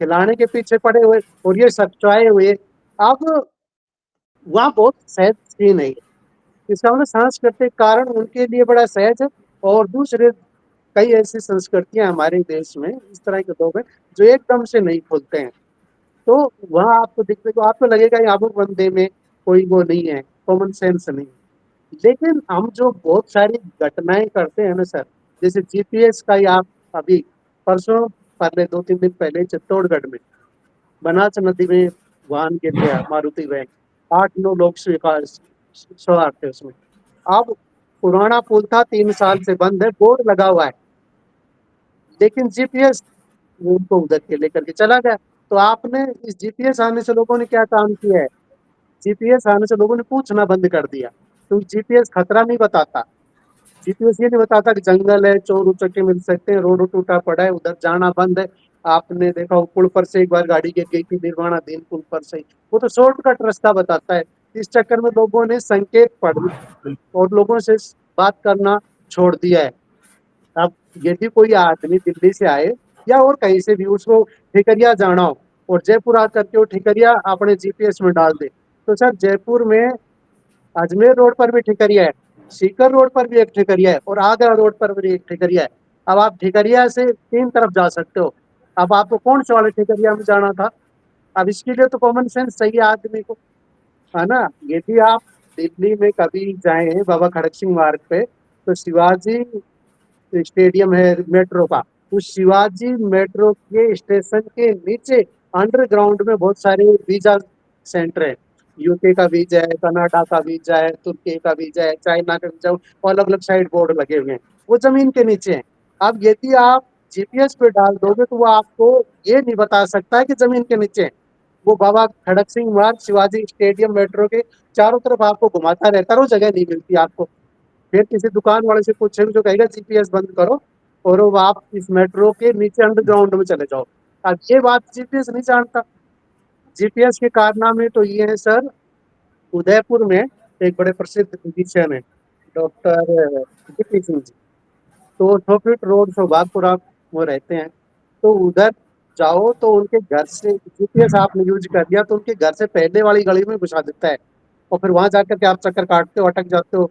खिलाने के पीछे पड़े हुए और ये सब चाहे हुए। अब वहाँ बहुत सहज सीन है ये। इसका मतलब सांस्कृतिक कारण उनके लिए बड़ा सहज है। और दूसरे कई ऐसी संस्कृतियां हमारे देश में, इस तरह के लोग हैं जो एकदम से नहीं खुलते हैं। तो वहाँ आपको दिखने को आपको लगेगा यहाँ पर बंदे में कोई वो नहीं है, कॉमन सेंस नहीं है। लेकिन हम जो बहुत सारी घटनाएं करते हैं ना सर, जैसे जीपीएस का ही आप अभी परसों, पहले 2-3 दिन पहले चित्तौड़गढ़ में बनास नदी में वाहन गिर गया, मारुति वैन, 8-9 लोग सवार थे उसमें। अब पुराना पुल था, 3 साल से बंद है, बोर्ड लगा हुआ है, लेकिन जीपीएस उनको उधर के लेकर के चला गया। तो आपने इस जीपीएस आने से लोगों ने क्या काम किया है, जीपीएस आने से लोगों ने पूछना बंद कर दिया। तो जीपीएस खतरा नहीं बताता, जीपीएस ये नहीं बताता कि जंगल है, चोर उचक्के मिल सकते हैं, रोड टूटा पड़ा है, उधर जाना बंद है। आपने देखा हो पुल पर से एक बार गाड़ी गिर गई थी, निर्माणाधीन पुल पर से, वो तो शॉर्टकट रास्ता बताता है। इस चक्कर में लोगों ने संकेत पढ़ और लोगों से बात करना छोड़ दिया है। अब यदि कोई आदमी दिल्ली से आए या और कहीं से भी, उसको ठिकरिया जाना हो और जयपुर आकर के वो ठिकरिया अपने जीपीएस में डाल दे, तो सर जयपुर में अजमेर रोड पर भी ठिकरिया है, सीकर रोड पर भी एक ठिकरिया है और आगरा रोड पर भी एक ठिकरिया है। अब आप ठिकरिया से 3 तरफ जा सकते हो। अब आपको कौन से वाले ठिकरिया में जाना था? अब इसके लिए तो कॉमन सेंस चाहिए आदमी को, है ना। यदि आप दिल्ली में कभी जाए बाबा खड़क सिंह मार्ग पे, तो शिवाजी स्टेडियम है मेट्रो का, उस शिवाजी मेट्रो के स्टेशन के नीचे अंडरग्राउंड में बहुत सारे वीजा सेंटर है। यूके का वीजा है, कनाडा का वीजा है, तुर्की का वीजा है, चाइना का वीजा, और अलग अलग साइड बोर्ड लगे हुए हैं, वो जमीन के नीचे है। अब यदि आप जीपीएस पे डाल दोगे तो वो आपको ये नहीं बता सकता है कि जमीन के नीचे है। वो बाबा खड़क सिंह मार्ग, शिवाजी स्टेडियम मेट्रो के चारों तरफ आपको घुमाता रहता है, वो जगह नहीं मिलती आपको। फिर किसी दुकान वाले से पूछेंगे जो कहेगा जीपीएस बंद करो और वो आप इस मेट्रो के नीचे अंडरग्राउंड में चले जाओ। अब ये बात जीपीएस नहीं जानता। जीपीएस के कारनामे तो ये है सर, उदयपुर में एक बड़े प्रसिद्ध फिजिशियन है, डॉक्टर डीपी सिंह जी। तो 100 फीट रोड सौभागपुरा वो रहते हैं। तो उधर जाओ तो उनके घर से जीपीएस आपने यूज कर दिया तो उनके घर से पहले वाली गली में घुसा देता है, और फिर वहां जाकर के आप चक्कर काटते हो, अटक जाते हो,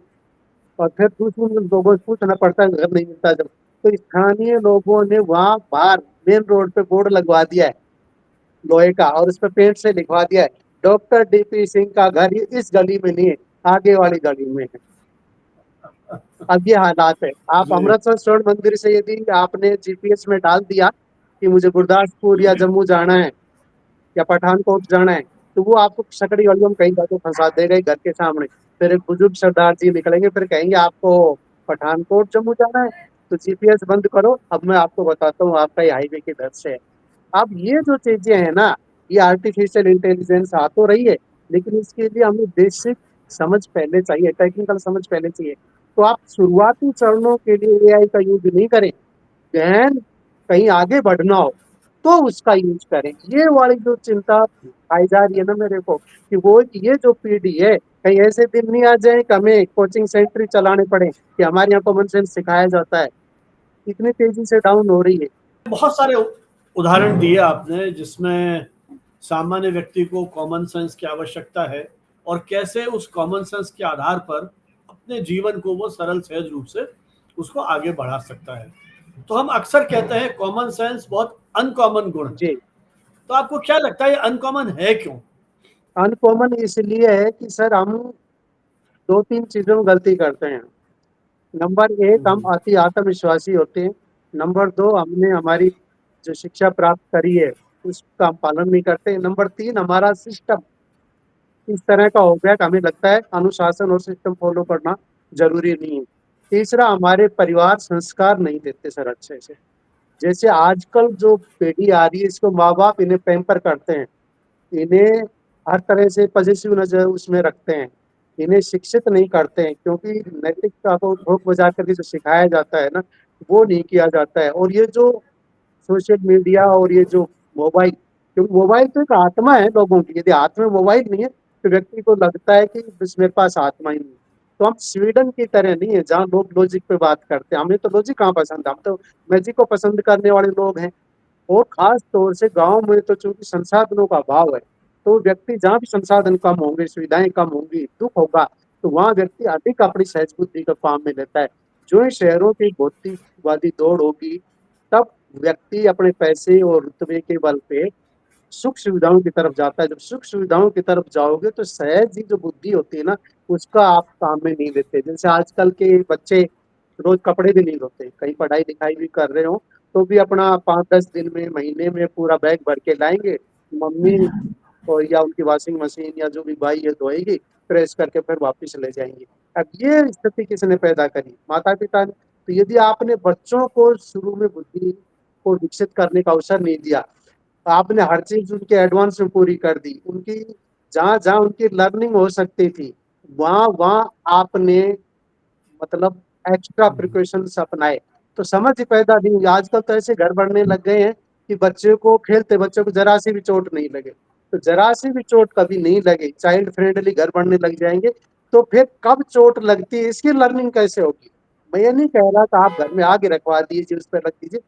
और फिर दूसरे लोगों से पूछना पड़ता है, घर नहीं मिलता जब। तो स्थानीय लोगों ने वहां बाहर मेन रोड पे बोर्ड लगवा दिया है लोहे का, और उस पर पेंट से लिखवा दिया है डॉक्टर डीपी सिंह का घर इस गली में नहीं है, आगे वाली गली में है। अब ये हालात है। आप जी अमृतसर स्वर्ण मंदिर से यदि आपने जीपीएस में डाल दिया कि मुझे गुरदासपुर या जम्मू जाना है या पठानकोट जाना है, तो वो आपको सकड़ी गलियों में कहीं जाके फंसा देगा ही घर के सामने। फिर एक बुजुर्ग सरदार जी निकलेंगे, फिर कहेंगे आपको पठानकोट जम्मू जाना है, तो जीपीएस बंद करो, अब मैं आपको बताता हूँ आपका ये हाईवे किधर से है। अब ये जो चीजें हैं ना, ये आर्टिफिशियल इंटेलिजेंस आ तो रही है, लेकिन इसके लिए हमें बेसिक समझ पहले चाहिए, टेक्निकल समझ पहले चाहिए। तो आप शुरुआती चरणों के लिए एआई का यूज नहीं करें। गहन कहीं आगे बढ़ना हो तो उसका यूज करें। ये वाली जो चिंता आई जा रही है ना मेरे को, कि वो ये जो पीढ़ी है, कहीं ऐसे दिन नहीं आ जाए कि हमें कोचिंग सेंटर चलाने पड़े कि हमारे यहाँ कॉमन सेंस सिखाया जाता है। इतनी तेजी से डाउन हो रही है। बहुत सारे उदाहरण दिए आपने जिसमें सामान्य व्यक्ति को कॉमन सेंस की आवश्यकता है और कैसे उस कॉमन सेंस के आधार पर अपने जीवन को वो सरल सहज रूप से उसको आगे बढ़ा सकता है। तो हम अक्सर कहते हैं कॉमन सेंस बहुत अनकॉमन गुण है। जी। तो आपको क्या लगता है ये अनकॉमन है क्यों? अनकॉमन इसलिए है कि सर हम दो तीन चीजों में गलती करते हैं। नंबर एक, हम अति आत्मविश्वासी होते हैं। नंबर दो, हमने हमारी जो शिक्षा प्राप्त करी है उसका हम पालन नहीं करते। नंबर तीन, हमारा सिस्टम इस तरह का हो गया कि हमें लगता है अनुशासन और सिस्टम फॉलो करना जरूरी नहीं है। तीसरा, हमारे परिवार संस्कार नहीं देते सर अच्छे से। जैसे आजकल जो पीढ़ी आ रही है, इसको माँ बाप इन्हें पैम्पर करते हैं, इन्हें हर तरह से पॉजिटिव नजर उसमें रखते हैं, इन्हें शिक्षित नहीं करते हैं, क्योंकि नैतिकता को भोग बजा करके जो सिखाया जाता है ना, वो नहीं किया जाता है। और ये जो सोशल मीडिया और ये जो मोबाइल, क्योंकि मोबाइल तो एक आत्मा है लोगों की, यदि हाथ में मोबाइल नहीं है तो व्यक्ति को लगता है कि बस मेरे पास आत्मा ही नहीं है। तो हम स्वीडन की तरह नहीं है जहाँ लोग लॉजिक पे बात करते हैं। हमें तो लॉजिक कहाँ पसंद है, हम तो मैजिक को पसंद करने वाले लोग हैं। और खास तौर से गांव में तो चूंकि संसाधनों का अभाव है, तो व्यक्ति जहाँ भी संसाधन कम होंगे, सुविधाएं कम होंगी, दुख होगा, तो वहाँ व्यक्ति अधिक अपनी सहज बुद्धि का काम में लेता है। जो इन शहरों की भौतिकवादी दौड़ होगी, तब व्यक्ति अपने पैसे और रुतबे के बल पे सुख सुविधाओं की तरफ जाता है। जब सुख सुविधाओं की तरफ जाओगे तो सहज ही जो बुद्धि होती है ना, उसका आप काम में नहीं लेते। जैसे आजकल के बच्चे रोज कपड़े भी नहीं धोते, कहीं पढ़ाई लिखाई भी कर रहे हो तो भी अपना 5-10 दिन में, महीने में पूरा बैग भर के लाएंगे। मम्मी और या उनकी वॉशिंग मशीन या जो भी भाई है धोएगी, प्रेस करके फिर वापस ले जाएंगे। अब ये स्थिति किसने पैदा करी? माता पिता ने। तो यदि आपने बच्चों को शुरू में बुद्धि को विकसित करने का अवसर नहीं दिया, तो आपने हर चीज उनके एडवांस में पूरी कर दी, उनकी जहां जहां उनकी लर्निंग हो सकती थी वहां वहां आपने मतलब एक्स्ट्रा प्रिकॉशंस अपनाए, तो समझ ही पैदा नहीं हुई। आजकल तो ऐसे घर बढ़ने लग गए हैं कि बच्चे को खेलते बच्चे को जरा सी भी चोट नहीं लगे। तो जरा सी भी चोट कभी नहीं लगे, चाइल्ड फ्रेंडली घर बनने लग जाएंगे, तो फिर कब चोट लगती है, इसकी लर्निंग कैसे होगी? मैं ये नहीं कह रहा था आप घर में आगे रखवा दीजिए, उस पर रख दीजिए।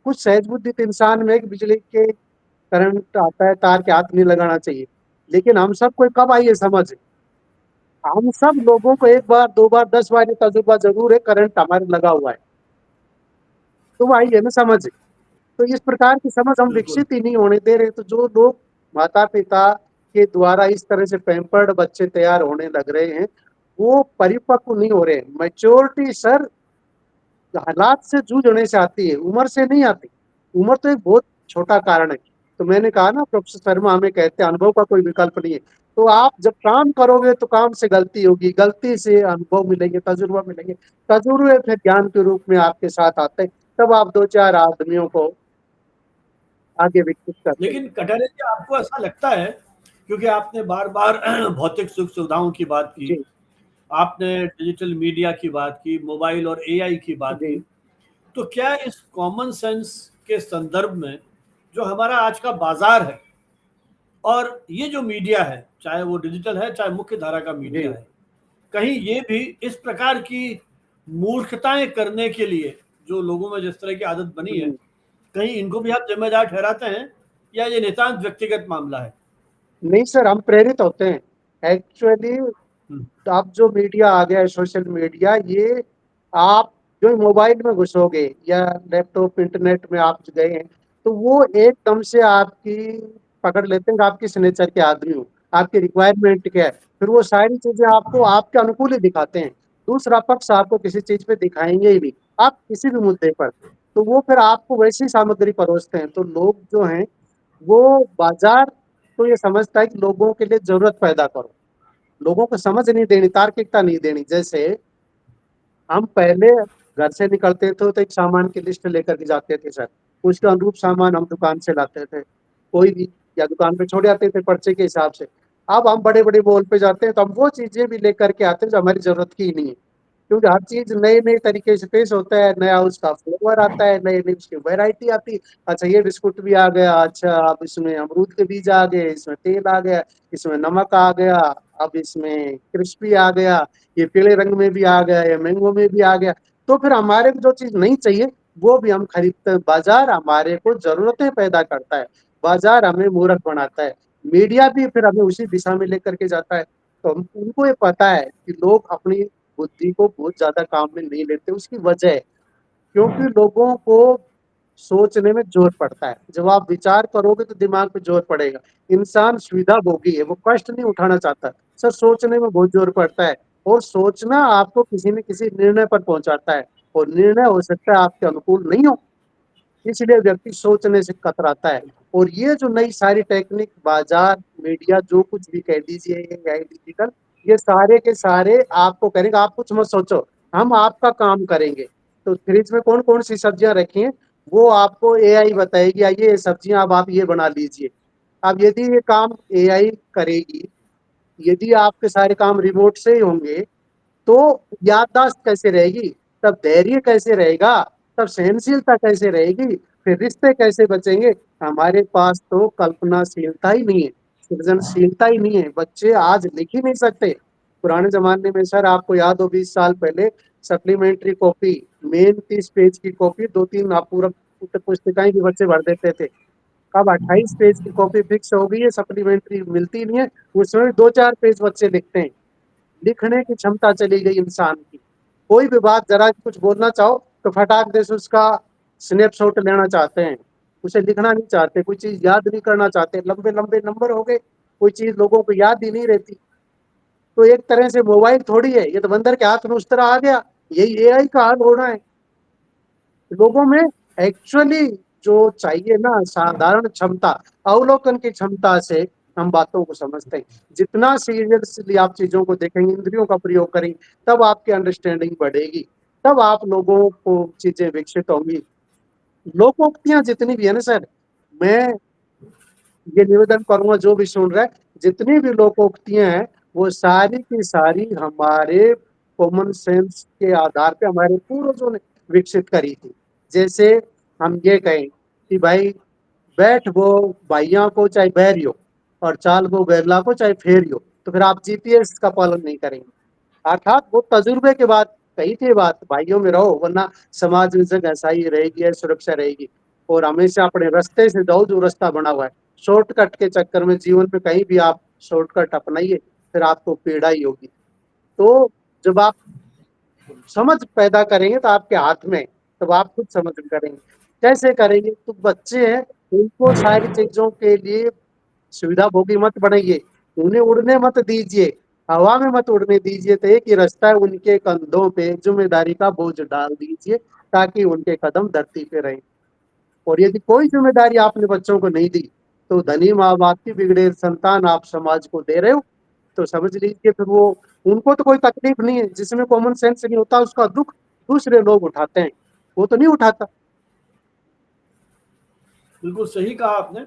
कुछ सहज बुद्धि तो इंसान में एक बिजली के करंट आता है, तार के हाथ नहीं लगाना चाहिए। लेकिन हम सबको कब आई है समझ? हम सब लोगों को एक बार, दो बार, 10 बार ये तजुर्बा जरूर है, करंट हमारे लगा हुआ है, तो वो आई है ना समझ। तो इस प्रकार की समझ हम बिल्कुल। विकसित ही नहीं होने दे रहे। तो जो लोग माता पिता के द्वारा इस तरह से पैम्पर्ड बच्चे तैयार होने लग रहे हैं, वो परिपक्व नहीं हो रहे। मैच्योरिटी सर हालात से जूझने से आती है, उम्र से नहीं आती। उम्र तो एक बहुत छोटा कारण है। तो मैंने कहा ना, प्रोफेसर शर्मा हमें कहते हैं अनुभव का कोई विकल्प नहीं है। तो आप जब काम करोगे तो काम से गलती होगी, गलती से अनुभव मिलेंगे, तजुर्बा मिलेंगे, तजुर्बे फिर ज्ञान के रूप में आपके साथ आते हैं। तब आप दो चार आदमियों को आगे विकसित करते हैं। लेकिन कटारे जी आपको ऐसा लगता है, क्योंकि आपने बार बार भौतिक सुख सुविधाओं की बात की, जी। आपने डिजिटल मीडिया की बात की, मोबाइल और एआई की बात जी। की, तो क्या इस कॉमन सेंस के संदर्भ में जो हमारा आज का बाजार है और ये जो मीडिया है, चाहे वो डिजिटल है चाहे मुख्य धारा का जी। मीडिया है, कहीं ये भी इस प्रकार की मूर्खताएं करने के लिए जो लोगों में जिस तरह की आदत बनी है, हम्म। कहीं इनको भी आप जिम्मेदार ठहराते हैं या ये नितांत व्यक्तिगत मामला है? नहीं सर, हम प्रेरित होते हैं एक्चुअली। हम्म, अब जो मीडिया आ गया है, सोशल मीडिया, ये आप जो मोबाइल में घुसोगे या लैपटॉप इंटरनेट में आप गए हैं, तो वो एकदम से आपकी पकड़ लेते हैं कि आप किस नेचर के आदमी हो। आपकी रिक्वायरमेंट क्या है, फिर वो सारी चीजें आपको आपके अनुकूल ही दिखाते हैं। दूसरा पक्ष आपको किसी चीज पे दिखाएंगे ही नहीं, आप किसी भी मुद्दे पर, तो वो फिर आपको वैसी सामग्री परोसते हैं। तो लोग जो हैं वो बाजार तो ये समझता है कि लोगों के लिए जरूरत पैदा करो, लोगों को समझ नहीं देनी, तार्किकता नहीं देनी। जैसे हम पहले घर से निकलते थे तो एक सामान की लिस्ट लेकर के जाते थे सर, उसके अनुरूप सामान हम दुकान से लाते थे, कोई भी, या दुकान पे छोड़ आते थे पर्चे के हिसाब से। अब हम बड़े बड़े मॉल पे जाते हैं तो हम वो चीजें भी लेकर के आते हैं जो हमारी जरूरत की ही नहीं है, क्योंकि हर चीज नए नए तरीके से पेश होता है, नया उसका फ्लेवर आता है, नई नई उसकी वैरायटी आती है। अच्छा ये बिस्कुट भी आ गया, अच्छा अब इसमें अमरूद के बीज आ गए, इसमें तेल आ गया, इसमें नमक आ गया, अब इसमें क्रिस्पी आ गया, ये पीले रंग में भी आ गया, ये मैंगो में भी आ गया। तो फिर हमारे को जो चीज नहीं चाहिए वो भी हम खरीदते हैं। बाजार हमारे को जरूरतें पैदा करता है, बाजार हमें मूर्ख बनाता है, मीडिया भी फिर हमें उसी दिशा में लेकर के जाता है। तो उनको ये पता है कि लोग अपनी बुद्धि को बहुत ज्यादा काम में नहीं लेते, उसकी वजह है क्योंकि लोगों को सोचने में जोर पड़ता है। जब आप विचार करोगे तो दिमाग पे जोर पड़ेगा। इंसान सुविधा भोगी है, वो कष्ट नहीं उठाना चाहता सर, सोचने में बहुत जोर पड़ता है, और सोचना आपको किसी न किसी निर्णय पर पहुंचाता है, और निर्णय हो सकता है आपके अनुकूल नहीं हो, इसलिए व्यक्ति सोचने से कतराता है। और ये जो नई सारी टेक्निक, बाजार, मीडिया, जो कुछ भी कह दीजिए, या डिजिटल, ये सारे के सारे आपको करेंगे आप कुछ मत सोचो, हम आपका काम करेंगे। तो फ्रिज में कौन कौन सी सब्जियां रखी हैं वो आपको एआई बताएगी, ये सब्जियां अब आप ये बना लीजिए। अब यदि ये काम एआई करेगी, यदि आपके सारे काम रिमोट से ही होंगे, तो याददाश्त कैसे रहेगी, तब धैर्य कैसे रहेगा, तब सहनशीलता कैसे रहेगी, फिर रिश्ते कैसे बचेंगे। हमारे पास तो कल्पनाशीलता ही नहीं है, सृजनशीलता ही नहीं है, बच्चे आज लिख ही नहीं सकते। पुराने जमाने में सर आपको याद हो 20 साल पहले सप्लीमेंट्री कॉपी, मेन 30 पेज की कॉपी, दो तीन आप पूरा पुस्तिकाएं भी बच्चे भर देते थे। अब 28 पेज की कॉपी फिक्स हो गई है, सप्लीमेंट्री मिलती नहीं है, उसमें 2-4 पेज बच्चे लिखते हैं। लिखने की क्षमता चली गई इंसान की। कोई भी बात जरा कुछ बोलना चाहो तो फटाक दे से उसका स्नैपशॉट लेना चाहते हैं, उसे लिखना नहीं चाहते, कोई चीज याद नहीं करना चाहते, लंबे लंबे नंबर हो गए, कोई चीज लोगों को याद ही नहीं रहती। तो एक तरह से मोबाइल थोड़ी है, ये तो बंदर के हाथ में उस तरह आ गया, यही एआई का हाल होना है। लोगों में एक्चुअली जो चाहिए ना, साधारण क्षमता, अवलोकन की क्षमता से हम बातों को समझते हैं। जितना सीरियसली आप चीजों को देखेंगे, इंद्रियों का प्रयोग करेंगे, तब आपकी अंडरस्टैंडिंग बढ़ेगी, तब आप लोगों को चीजें विकसित होंगी। लोकोक्तियां जितनी भी है ना सर, मैं ये निवेदन करूंगा जो भी सुन रहा है, जितनी भी लोकोक्तियां हैं वो सारी की सारी हमारे कॉमन सेंस के आधार पे हमारे पूर्वजों ने विकसित करी थी। जैसे हम ये कहें कि भाई बैठ वो भाइयों को चाहे बैरियो, और चाल वो बैरला को चाहे फेरियो, तो फिर आप जीपीएस का पालन नहीं करेंगे। अर्थात वो तजुर्बे के बाद कही थी बात, भाइयों में रहो वरना समाज में जगह ऐसा ही रहेगी, है सुरक्षा रहेगी। और हमेशा अपने रास्ते से जाओ जो रास्ता बना हुआ है, शॉर्टकट के चक्कर में जीवन में कहीं भी आप शॉर्टकट अपनाइए, फिर आपको पीड़ा ही होगी। तो जब आप समझ पैदा करेंगे तो आपके हाथ में, तब आप खुद समझ करेंगे। कैसे करेंगे, तो बच्चे हैं उनको सारी चीजों के लिए सुविधा भोगी मत बनाइए, उन्हें उड़ने मत दीजिए, हवा में मत उड़ने दीजिए। तो एक ही रास्ता है, उनके कंधों पे जिम्मेदारी का बोझ डाल दीजिए ताकि उनके कदम धरती पे रहें। और यदि कोई जिम्मेदारी आपने बच्चों को नहीं दी, तो धनी माँ बाप की बिगड़े संतान आप समाज को दे रहे हो। तो समझ लीजिए फिर वो, उनको तो कोई तकलीफ नहीं है, जिसमें कॉमन सेंस नहीं होता उसका दुख दूसरे लोग उठाते हैं, वो तो नहीं उठाता। बिल्कुल सही कहा आपने।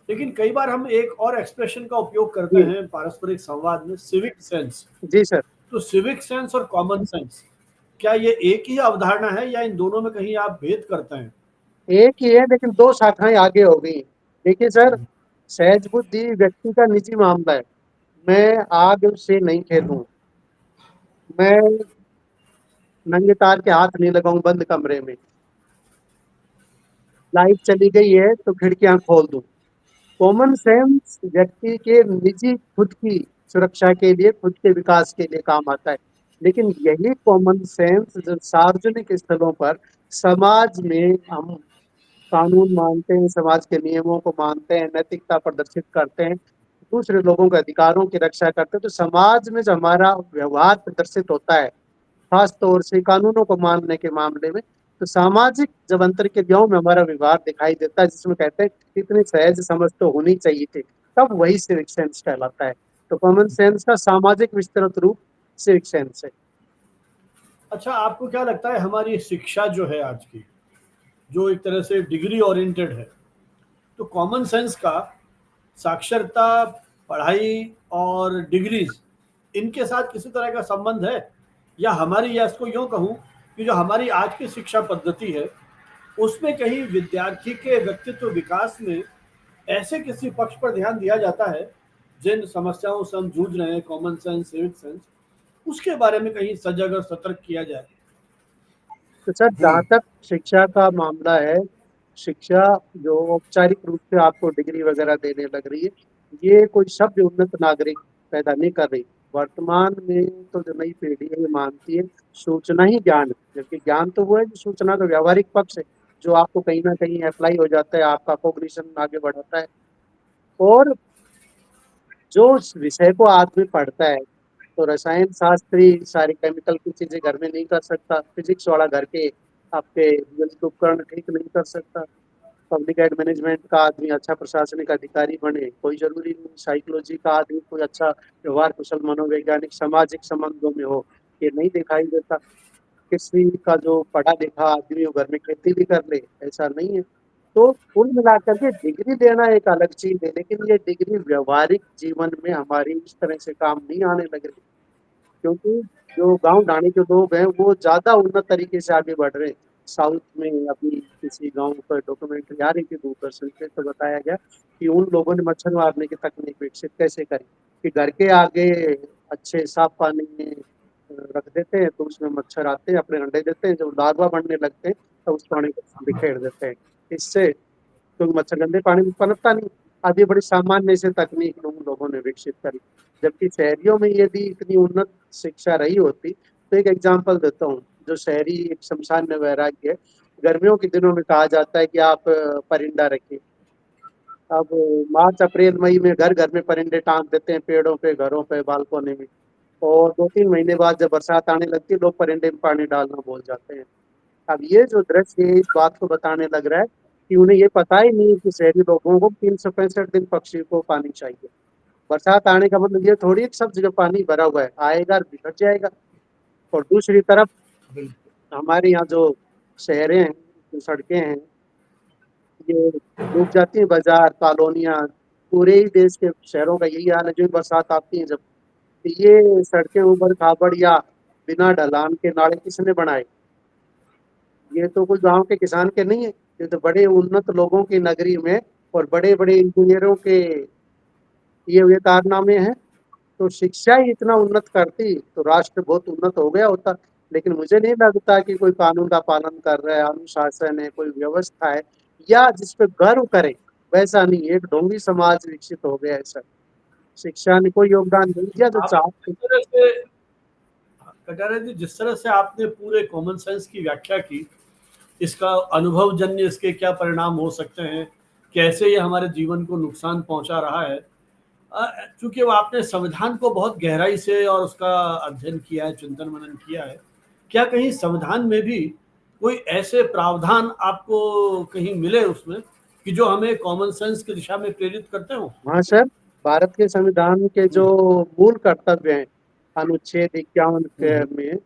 लेकिन कई बार हम एक और एक्सप्रेशन का उपयोग करते जी हैं पारस्परिक संवाद में, सिविक सेंस। जी सर। तो सिविक सेंस और कॉमन सेंस, क्या ये एक ही अवधारणा है या इन दोनों में कहीं आप भेद करते हैं? एक ही है लेकिन दो शाखाएं आगे हो गई। देखिए सर, सहज बुद्धि व्यक्ति का निजी मामला है। मैं आग से नहीं खेलूं, मैं नंगे तार के हाथ नहीं लगाऊं बंद कमरे में, लाइट चली गई है तो खिड़कियां खोल दूं। कॉमन सेंस व्यक्ति के निजी खुद की सुरक्षा के लिए, खुद के विकास के लिए काम आता है। लेकिन यही कॉमन सेंस जो सार्वजनिक स्थलों पर, समाज में हम कानून मानते हैं, समाज के नियमों को मानते हैं, नैतिकता प्रदर्शित करते हैं, दूसरे लोगों के अधिकारों की रक्षा करते हैं, तो समाज में जो हमारा व्यवहार प्रदर्शित होता है, खास तौर से कानूनों को मानने के मामले में, तो सामाजिक जब अंतर्क्रियाओं में हमारा व्यवहार दिखाई देता है, जिसमें कहते हैं इतनी सहज समझ तो होनी चाहिए थी, तब वही सिविक सेंस कहलाता है। तो कॉमन सेंस का सामाजिक विस्तृत रूप सिविक सेंस है। अच्छा, आपको क्या लगता है हमारी शिक्षा जो है आज की, जो एक तरह से डिग्री ओरिएंटेड है, तो कॉमन सेंस का साक्षरता, पढ़ाई और डिग्रीज, इनके साथ किसी तरह का संबंध है? या हमारी, या इसको यूँ कहूँ कि जो हमारी आज की शिक्षा पद्धति है, उसमें कहीं विद्यार्थी के व्यक्तित्व विकास में ऐसे किसी पक्ष पर ध्यान दिया जाता है जिन समस्याओं से हम जूझ रहे हैं, कॉमन सेंस, सिविक सेंस, उसके बारे में कहीं सजग और सतर्क किया जाए? तो सर, जहाँ तक शिक्षा का मामला है, शिक्षा जो औपचारिक रूप से आपको डिग्री वगैरह देने लग रही है, ये कोई शब्द उन्नत नागरिक पैदा नहीं कर रही। वर्तमान में तो जो नई पीढ़ी है ये मानती है सूचना ही ज्ञान है, जबकि ज्ञान तो वो है जो सूचना का व्यवहारिक पक्ष है, जो आपको कहीं ना कहीं अप्लाई हो जाता है, आपका कॉग्निशन आगे बढ़ाता है। और जो उस विषय को आदमी पढ़ता है, तो रसायन शास्त्री सारी केमिकल की चीजें घर में नहीं कर सकता, फिजिक्स वाला घर के आपके गणित उपकरण ठीक नहीं कर सकता, पब्लिक एड मैनेजमेंट का आदमी अच्छा प्रशासनिक अधिकारी बने कोई जरूरी नहीं, साइकोलॉजी का आदमी कोई अच्छा व्यवहार कुशल मनोवैज्ञानिक सामाजिक संबंधों में हो, ये नहीं दिखाई देता। किसी का जो पढ़ा लिखा आदमी हो घर में खेती भी कर ले, ऐसा नहीं है। तो कुल मिलाकर के डिग्री देना एक अलग चीज है, लेकिन ये डिग्री व्यवहारिक जीवन में हमारी इस तरह से काम नहीं आने लग रही, क्योंकि जो गांव ढाणी के लोग हैं वो ज्यादा उन्नत तरीके से आगे बढ़ रहे हैं। साउथ में अभी किसी गांव पर डॉक्यूमेंट्री आ रही थी दूरदर्शन पे, तो बताया गया कि उन लोगों ने मच्छर मारने की तकनीक विकसित कैसे करी, कि घर के आगे अच्छे साफ पानी में रख देते हैं, तो उसमें मच्छर आते हैं, अपने अंडे देते हैं, जब लार्वा बनने लगते हैं तो उस पानी को बिखेर देते हैं। इससे क्योंकि मच्छर गंदे पानी में पनपता नहीं। अब ये बड़ी सामान्य से तकनीक लोगों ने विकसित करी, जबकि शहरियों में यदि इतनी उन्नत शिक्षा रही होती, तो एक एग्जांपल देता हूँ, जो शहरी एक शमशान में वैराग्य है, गर्मियों के दिनों में कहा जाता है कि आप परिंदा रखिए। अब मार्च अप्रैल मई में घर घर में परिंदे टांग देते हैं, पेड़ों पे, घरों पे, बालकोनी में, और 2-3 महीने बाद जब बरसात आने लगती है, लोग परिंदे में पानी डालना भूल जाते हैं। अब ये जो दृश्य है इस बात को बताने लग रहा है कि उन्हें ये पता ही नहीं है कि शहरी लोगों को 365 दिन पक्षी को पानी चाहिए। बरसात आने का मतलब ये थोड़ी है कि सब जगह पानी भरा हुआ है, आएगा और बिगड़ जाएगा। और दूसरी तरफ बिल्कुल। हमारे यहाँ जो शहरें हैं, जो सड़कें हैं, ये डूब जाती हैं, बाजार, कॉलोनियाँ, पूरे ही देश के शहरों का यही हाल है। जो बरसात आती है जब, तो ये सड़कें ऊबड़ खाबड़ या बिना ढलान के नाले किसने बनाए? ये तो कोई गांव के किसान के नहीं है, ये तो बड़े उन्नत लोगों की नगरी में और बड़े बड़े इंजीनियरों के ये हुए कारनामे हैं। तो शिक्षा ही इतना उन्नत करती तो राष्ट्र बहुत उन्नत हो गया होता। लेकिन मुझे नहीं लगता कि कोई कानून का पालन कर रहा है, अनुशासन है, कोई व्यवस्था है, या जिस पे गर्व करे, वैसा नहीं। एक ढोंगी समाज विकसित हो गया है सर। शिक्षा ने कोई योगदान नहीं दिया जो आप चाह। जिस तरह से, कटारे जी, जिस तरह से आपने पूरे कॉमन सेंस की व्याख्या की, इसका अनुभवजन्य इसके क्या परिणाम हो सकते हैं, कैसे ये हमारे जीवन को नुकसान पहुंचा रहा है, चूंकि वो आपने संविधान को बहुत गहराई से और उसका अध्ययन किया है, चिंतन मनन किया है, क्या कहीं संविधान में भी कोई ऐसे प्रावधान आपको कहीं मिले उसमें कि जो हमें कॉमन सेंस की दिशा में प्रेरित करते हो? हाँ सर, भारत के संविधान के जो मूल कर्तव्य हैं, अनुच्छेद 51 के में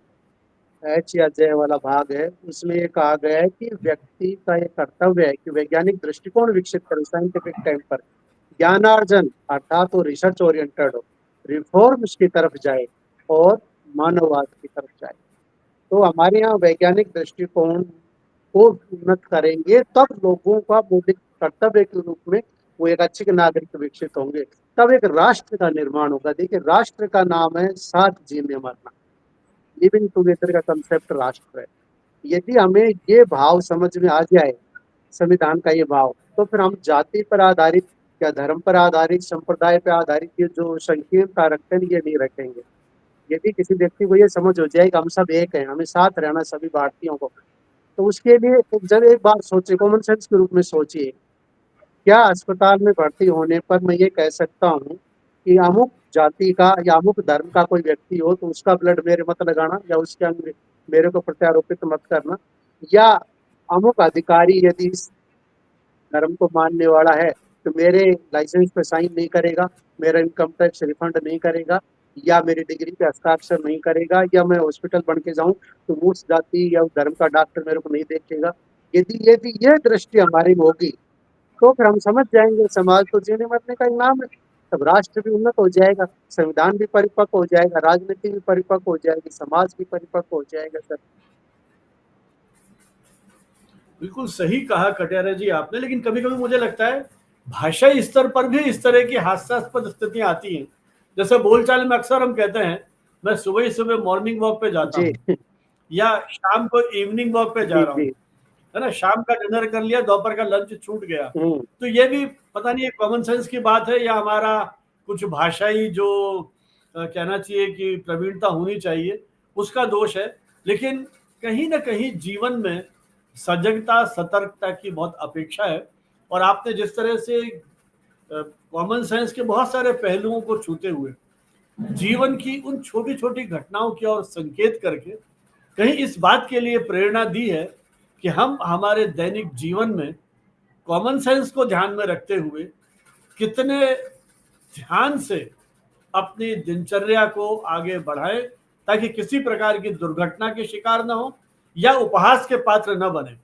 एच या जय वाला भाग है, उसमें ये कहा गया है कि व्यक्ति का ये कर्तव्य है कि वैज्ञानिक दृष्टिकोण विकसित करे, साइंटिफिक टाइम पर ज्ञानार्जन अर्थात वो रिसर्च ओरिएंटेड हो, रिफॉर्म्स की तरफ जाए और मानववाद की तरफ जाए। तो हमारे यहाँ वैज्ञानिक दृष्टिकोण को उन्नत करेंगे, तब लोगों का बौद्धिक कर्तव्य के रूप में वो एक अच्छे नागरिक विकसित होंगे, तब एक राष्ट्र का निर्माण होगा। देखिए, राष्ट्र का नाम है साथ जीने मरना, लिविंग टुगेदर का कंसेप्ट राष्ट्र है। यदि हमें ये भाव समझ में आ जाए, संविधान का ये भाव, तो फिर हम जाति पर आधारित या धर्म पर आधारित, संप्रदाय पर आधारित ये जो संकीर्णता रखते हैं, ये नहीं रखेंगे। यदि किसी व्यक्ति को ये समझ हो जाए कि हम सब एक हैं, हमें साथ रहना सभी भारतीयों को, तो उसके लिए जब एक बार सोचिए, कॉमन सेंस के रूप में सोचिए, क्या अस्पताल में भर्ती होने पर मैं ये कह सकता हूँ कि अमुक जाति का या अमुक धर्म का कोई व्यक्ति हो तो उसका ब्लड मेरे मत लगाना या उसके अंग मेरे को प्रत्यारोपित मत करना, या अमुक अधिकारी यदि इस धर्म को मानने वाला है तो मेरे लाइसेंस पे साइन नहीं करेगा, मेरा इनकम टैक्स रिफंड नहीं करेगा, या मेरी डिग्री पे हस्ताक्षर नहीं करेगा, या मैं हॉस्पिटल बन के जाऊं तो उस जाति या उस धर्म का डॉक्टर मेरे को नहीं देखेगा। यदि यदि ये दृष्टि हमारी में होगी तो फिर हम समझ जाएंगे समाज तो जीने मरने का ही नाम है। तब राष्ट्र भी उन्नत हो जाएगा, संविधान भी परिपक्व हो जाएगा, राजनीति भी परिपक्व हो जाएगी, समाज भी परिपक्व हो जाएगा सर। बिल्कुल सही कहा कटियारा जी आपने, लेकिन कभी कभी मुझे लगता है भाषाई स्तर पर भी इस तरह की हास्यास्पद स्थितियां आती हैं। जैसे बोलचाल में अक्सर हम कहते हैं मैं सुबह ही सुबह मॉर्निंग वॉक पे जाता जी हूँ या शाम को इवनिंग वॉक पे जा जी रहा हूँ, जी। है ना, शाम का डिनर कर लिया, दोपहर का लंच छूट गया। तो ये भी पता नहीं कॉमन सेंस की बात है या हमारा कुछ भाषाई जो कहना चाहिए कि प्रवीणता होनी चाहिए उसका दोष है। लेकिन कहीं ना कहीं जीवन में सजगता सतर्कता की बहुत अपेक्षा है। और आपने जिस तरह से कॉमन सेंस के बहुत सारे पहलुओं को छूते हुए जीवन की उन छोटी छोटी घटनाओं की ओर संकेत करके कहीं इस बात के लिए प्रेरणा दी है कि हम हमारे दैनिक जीवन में कॉमन सेंस को ध्यान में रखते हुए कितने ध्यान से अपनी दिनचर्या को आगे बढ़ाएं ताकि किसी प्रकार की दुर्घटना के शिकार न हो या उपहास के पात्र न बने।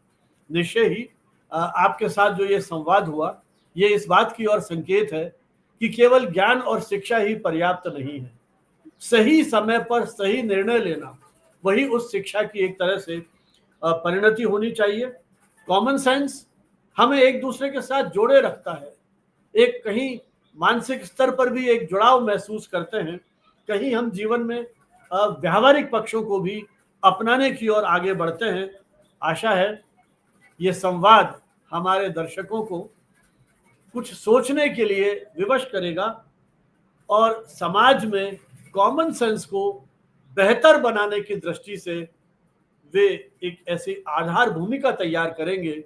निश्चय ही आपके साथ जो ये संवाद हुआ ये इस बात की ओर संकेत है कि केवल ज्ञान और शिक्षा ही पर्याप्त नहीं है, सही समय पर सही निर्णय लेना वही उस शिक्षा की एक तरह से परिणति होनी चाहिए। कॉमन सेंस हमें एक दूसरे के साथ जोड़े रखता है, एक कहीं मानसिक स्तर पर भी एक जुड़ाव महसूस करते हैं, कहीं हम जीवन में व्यावहारिक पक्षों को भी अपनाने की ओर आगे बढ़ते हैं। आशा है ये संवाद हमारे दर्शकों को कुछ सोचने के लिए विवश करेगा और समाज में कॉमन सेंस को बेहतर बनाने की दृष्टि से वे एक ऐसी आधार भूमिका तैयार करेंगे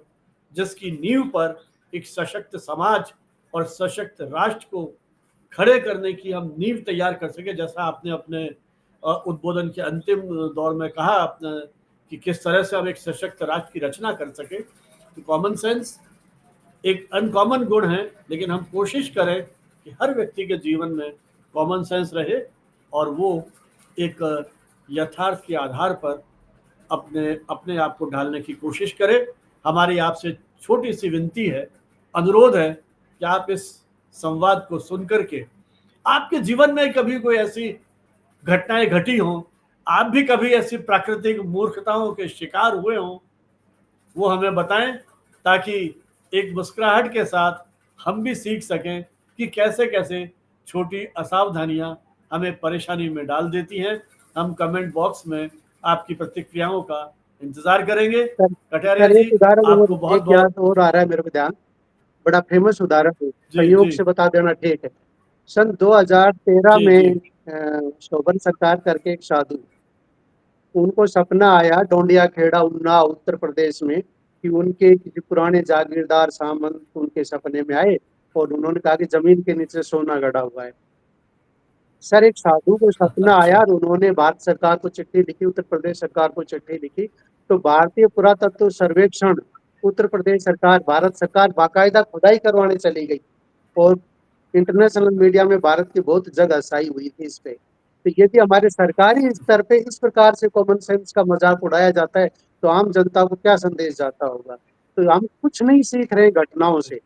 जिसकी नींव पर एक सशक्त समाज और सशक्त राष्ट्र को खड़े करने की हम नींव तैयार कर सके। जैसा आपने अपने उद्बोधन के अंतिम दौर में कहा आपने कि किस तरह से हम एक सशक्त राष्ट्र की रचना कर सके, तो कॉमन सेंस एक अनकॉमन गुण है, लेकिन हम कोशिश करें कि हर व्यक्ति के जीवन में कॉमन सेंस रहे और वो एक यथार्थ के आधार पर अपने अपने आप को ढालने की कोशिश करें। हमारी आपसे छोटी सी विनती है, अनुरोध है कि आप इस संवाद को सुनकर के आपके जीवन में कभी कोई ऐसी घटनाएं घटी हों, आप भी कभी ऐसी प्राकृतिक मूर्खताओं के शिकार हुए हों, वो हमें बताएं ताकि एक मुस्कुराहट के साथ हम भी सीख सकें कि कैसे कैसे छोटी असावधानियां हमें परेशानी में डाल देती हैं। हम कमेंट बॉक्स में आपकी प्रतिक्रियाओं का इंतजार करेंगे। सर कटारिया सर, जी एक उदाहरण और आपको बहुत एक बहुत याद और आ रहा है मेरे को ध्यान, बड़ा फेमस उदाहरण है, जी संयोग जी से बता देना ठीक है। सन 2013 जी जी में शोभन सरकार करके एक साधु, उनको सपना आया डोंडिया खेड़ा उन्नाव उत्तर प्रदेश में कि उनके किसी पुराने जागीरदार सामंत उनके सपने में आए और उन्होंने कहा कि जमीन के नीचे सोना गड़ा हुआ है। सर एक साधु को सपना आया अच्छा और उन्होंने भारत सरकार को चिट्ठी लिखी, उत्तर प्रदेश सरकार को चिट्ठी लिखी, तो भारतीय पुरातत्व सर्वेक्षण उत्तर प्रदेश सरकार भारत सरकार बाकायदा खुदाई करवाने चली गई और इंटरनेशनल मीडिया में भारत की बहुत जगह हसाई हुई थी इस पे। तो यदि हमारे सरकारी स्तर पे इस प्रकार से कॉमन सेंस का मजाक उड़ाया जाता है तो आम जनता को क्या संदेश जाता होगा। तो हम कुछ नहीं सीख रहे घटनाओं से,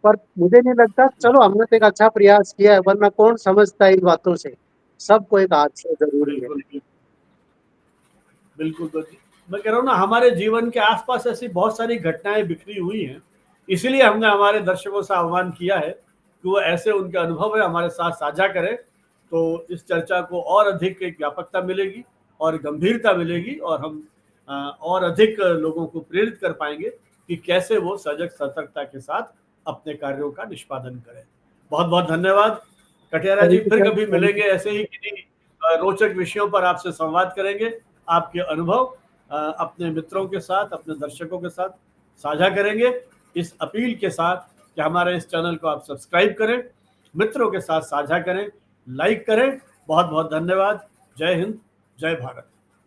पर मुझे नहीं लगता, चलो हमने तो एक अच्छा प्रयास किया है, वरना कौन समझता है इन बातों से। सबको एक हादसा जरूरी है। बिल्कुल बिल्कुल। तो मैं कह रहा हूँ ना, हमारे जीवन के आसपास ऐसी बहुत सारी घटनाएं बिखरी हुई हैं, इसीलिए हमने हमारे दर्शकों से आह्वान किया है कि वो ऐसे उनके अनुभव है हमारे साथ साझा करें। तो इस चर्चा को और अधिक एक व्यापकता मिलेगी और गंभीरता मिलेगी और हम और अधिक लोगों को प्रेरित कर पाएंगे कि कैसे वो सजग सतर्कता के साथ अपने कार्यों का निष्पादन करें। बहुत बहुत धन्यवाद कटियारा जी, थैंक यू फिर सर, कभी थैंक मिलेंगे ऐसे ही किन्हीं रोचक विषयों पर आपसे संवाद करेंगे। आपके अनुभव अपने मित्रों के साथ अपने दर्शकों के साथ साझा करेंगे, इस अपील के साथ कि हमारे इस चैनल को आप सब्सक्राइब करें। मित्रों के साथ साझा करें, लाइक करें। बहुत बहुत धन्यवाद। जय हिंद, जय भारत।